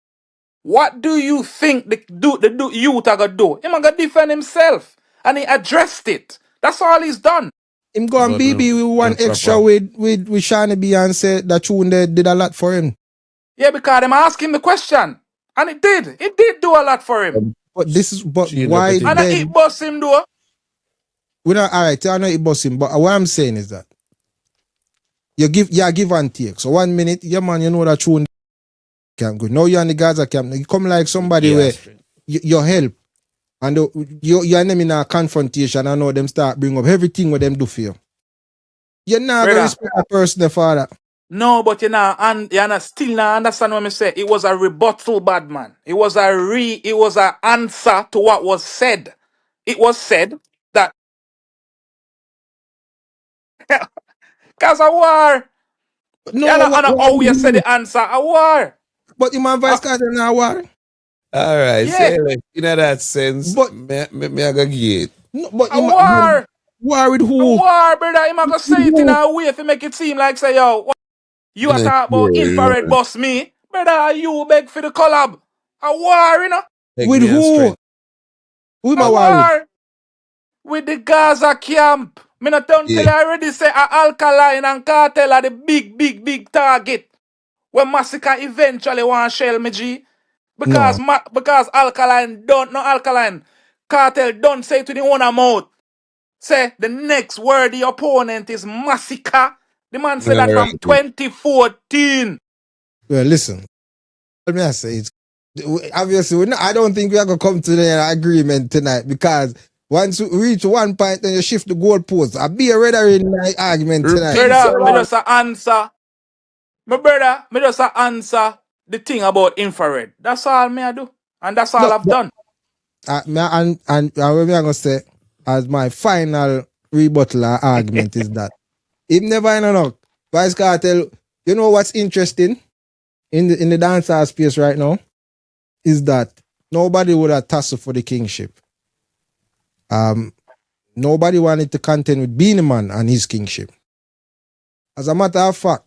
what do you think the youth are gonna do? Him gonna defend himself. And he addressed it. That's all he's done. him go and But no, BB with one and extra proper. with Shani B and say that tune they did a lot for him. Yeah, because them ask him the question. And it did. It did do a lot for him. But Change up the why And thing. it then bust him though. we not all right, I know it boss him, but what I'm saying is that you give and take. So 1 minute, yeah man, you know that tune can go. Now you're on the Gaza camp. You come like somebody Yeah, where strength. you help and you're them in a confrontation. I know them start bring up everything what them do for you. You're not gonna Brother. respect a person for that. No, but and you know, still not understand what I say. It was a rebuttal, bad man. It was an answer to what was said. It was said that cause a war. You No, know, and what how you said you the answer, a war. but the man Uh, vice president now war. All right, yeah, say like in that sense, But me I go get it. no, but a you war. war with A who? war, brother. Him a go With say it in who? a way if make it seem like say, yo, you Me are not talk about care, infrared man. boss me. Brother, you beg for the collab. A war, you know? Take With me a who? strength. Who am I A war with? war. With the Gaza camp. Me not don't tell Yeah. you already say a alkaline and cartel are the big target. When Massacre eventually want shell me G. No. Because alkaline don't no alkaline. Cartel don't say to the owner mouth. Say the next worthy opponent is Massacre. The man said that All from right. 2014. Well, listen. Let me say it. Obviously, I don't think we are gonna come to the agreement tonight because once we reach one point, then you shift the goalpost. I'll be ready in my argument tonight. Repeat, Brother, me sir. just a answer. My brother, me just a answer the thing about infrared. That's all me I do. And that's all No, I've but done. and what me I gonna say as my final rebuttal or argument is that if never know Vice Cartel, you know what's interesting in the dancehall space right now is that nobody would have tussled for the kingship. Nobody wanted to contend with Beanie Man and his kingship. As a matter of fact,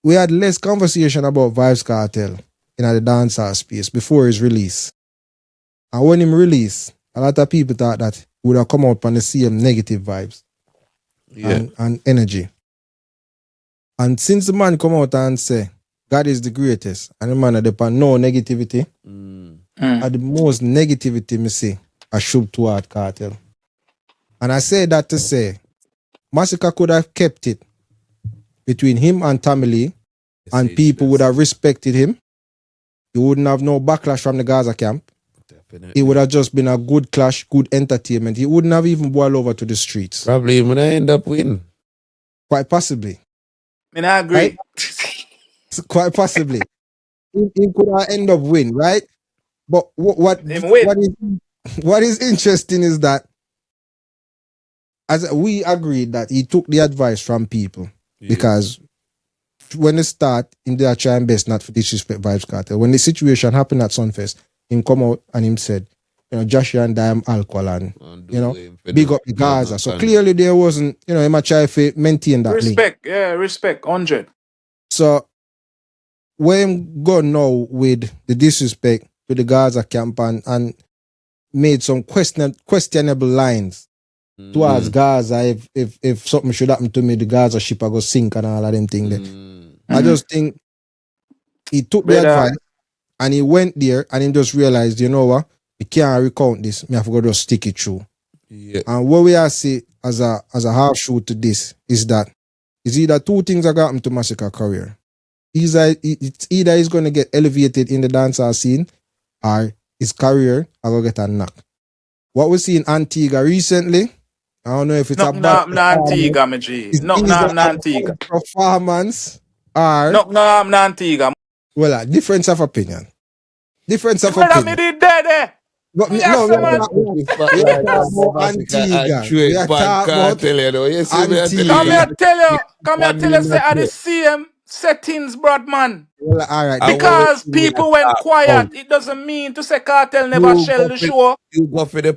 we had less conversation about Vibes Cartel in the dancehall space before his release. And when him released, a lot of people thought that he would have come out on the same negative vibes and energy. And since the man come out and say, God is the greatest, and the man had upon no negativity, and the most negativity me see, I shoot toward Cartel. And I say that to say, Massacre could have kept it between him and Tommy Lee, and people would have respected him. He wouldn't have no backlash from the Gaza camp. Definitely. It would have just been a good clash, good entertainment. He wouldn't have even boiled over to the streets. Probably even end up winning. Quite possibly. I agree. Right? Quite possibly. He could have end up win, right? But what is interesting is that as we agreed that he took the advice from people because when they start, they are trying best not to disrespect Vibes Cartel. When the situation happened at Sunfest, him come out and him said, Joshua and I am alcohol and big up the Gaza. So clearly there wasn't, he might try to maintain that respect, link. Respect, 100. So where him go now with the disrespect to the Gaza camp and made some questionable lines towards Gaza if something should happen to me, the Gaza ship I go sink and all of them things there. I just think he took the advice and he went there and he just realized, you know what, we can't recount this. Me have to go just stick it through. Yeah. And what we are see as a half shoot to this is that it's either two things that got him to Massacre career. It's either he's going to get elevated in the dancehall scene or his career are going to get a knock. What we see in Antigua recently, I don't know if it's Antigua, my G. Antigua. Performance or Antigua. Well, difference of opinion. Difference of opinion. Me did there. But we are talking about Antigua. We are talking about Antigua. Come here, tell you, say at the same settings, Broadman. Well, all right. Because people went quiet, it doesn't mean to say Cartel never shell the show. All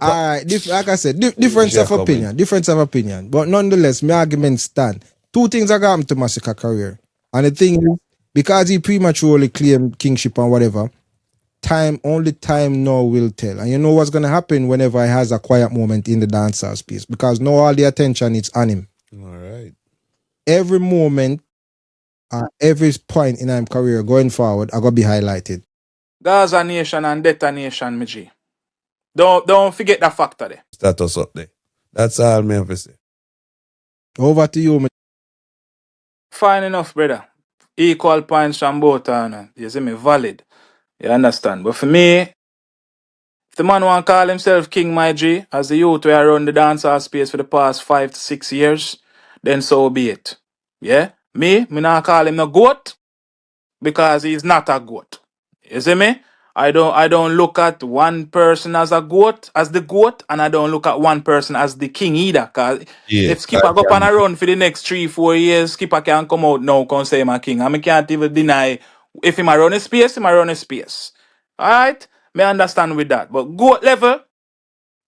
right, like I said, difference of opinion. Difference of opinion. But nonetheless, my argument stand. Two things are going to Massacre career. And the thing is, because he prematurely claimed kingship and whatever, only time now will tell. And you know what's going to happen whenever he has a quiet moment in the dancehall space? Because now all the attention is on him. All right. Every moment, every point in his career going forward are going to be highlighted. Gaza Nation and Delta Nation, my G. Don't forget that factor there. Status up there. That's all me have to say. Over to you, my. Fine enough, brother. Equal points from both, you see me, valid. You understand? But for me, if the man want to call himself King, my G, as the youth where I run the dancehall space for the past 5 to 6 years, then so be it. Yeah? Me not call him no goat because he's not a goat. You see me? I don't look at one person as a goat, as the goat, and I don't look at one person as the king either. Cause if Skipper go on a run for the next 3-4 years, Skipper can come out now and say my king. I can't even deny if him a run a space, him a run a space. Alright? Me understand with that. But goat level,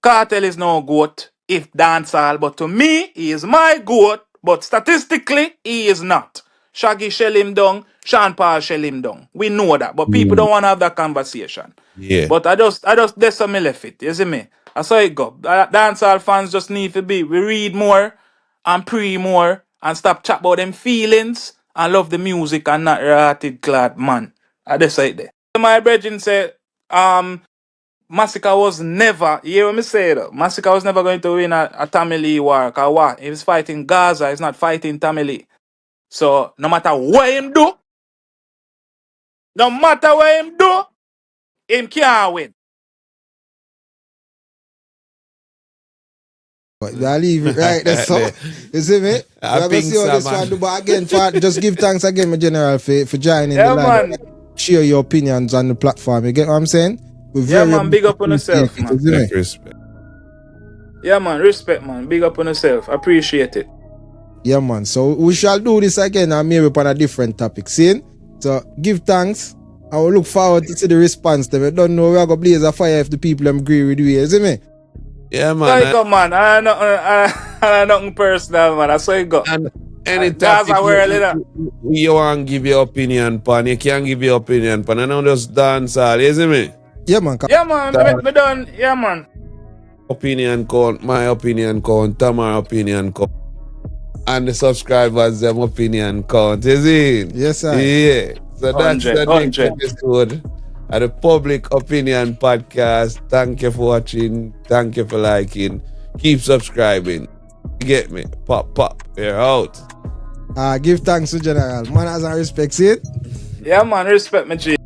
Cartel is no goat if dancehall, but to me, he is my goat, but statistically, he is not. Shaggy shell him down, Sean Paul shell him down. We know that, but people don't want to have that conversation. Yeah. But I just that's some me left it. You see me? I saw it go. Dancehall fans just need to be. We read more and pray more and stop chat about them feelings and love the music and not rotted clad man. I just say it there. My brethren say, Massacre was never, you hear what me say though? Massacre was never going to win a Tommy Lee war. Cause what? He was fighting Gaza, he's not fighting Tommy Lee. So no matter what him do, him can't win. But I leave it right there, so you see me? We're going to see how this one do. But again, just give thanks again, my general, for joining the line. Man. Share your opinions on the platform. You get what I'm saying? Man, big up on yourself, man. Respect. Yeah, man, respect, man. Big up on yourself. Appreciate it. Yeah, man. So we shall do this again and maybe upon a different topic. See? So give thanks. I will look forward to see the response. I don't know where I go blaze a fire if the people agree with you. You see me? Yeah, man. So man. I nothing personal, man. I saw you go. any Gaza topic world, you know. you want to give your opinion pan, you can give your opinion pan. I know just dance all, you see me? Yeah, man. Yeah, man. Me done. Yeah, man. Opinion count, my opinion count, Tamar opinion count. And the subscribers, them opinion count, is it? Yes, sir. Yeah. So that's 100, the next 100. episode of the Public Opinion Podcast. Thank you for watching. Thank you for liking. Keep subscribing. You get me? Pop, pop. We're out. Give thanks to General. Man, as I respect it. Yeah, man. Respect me, G.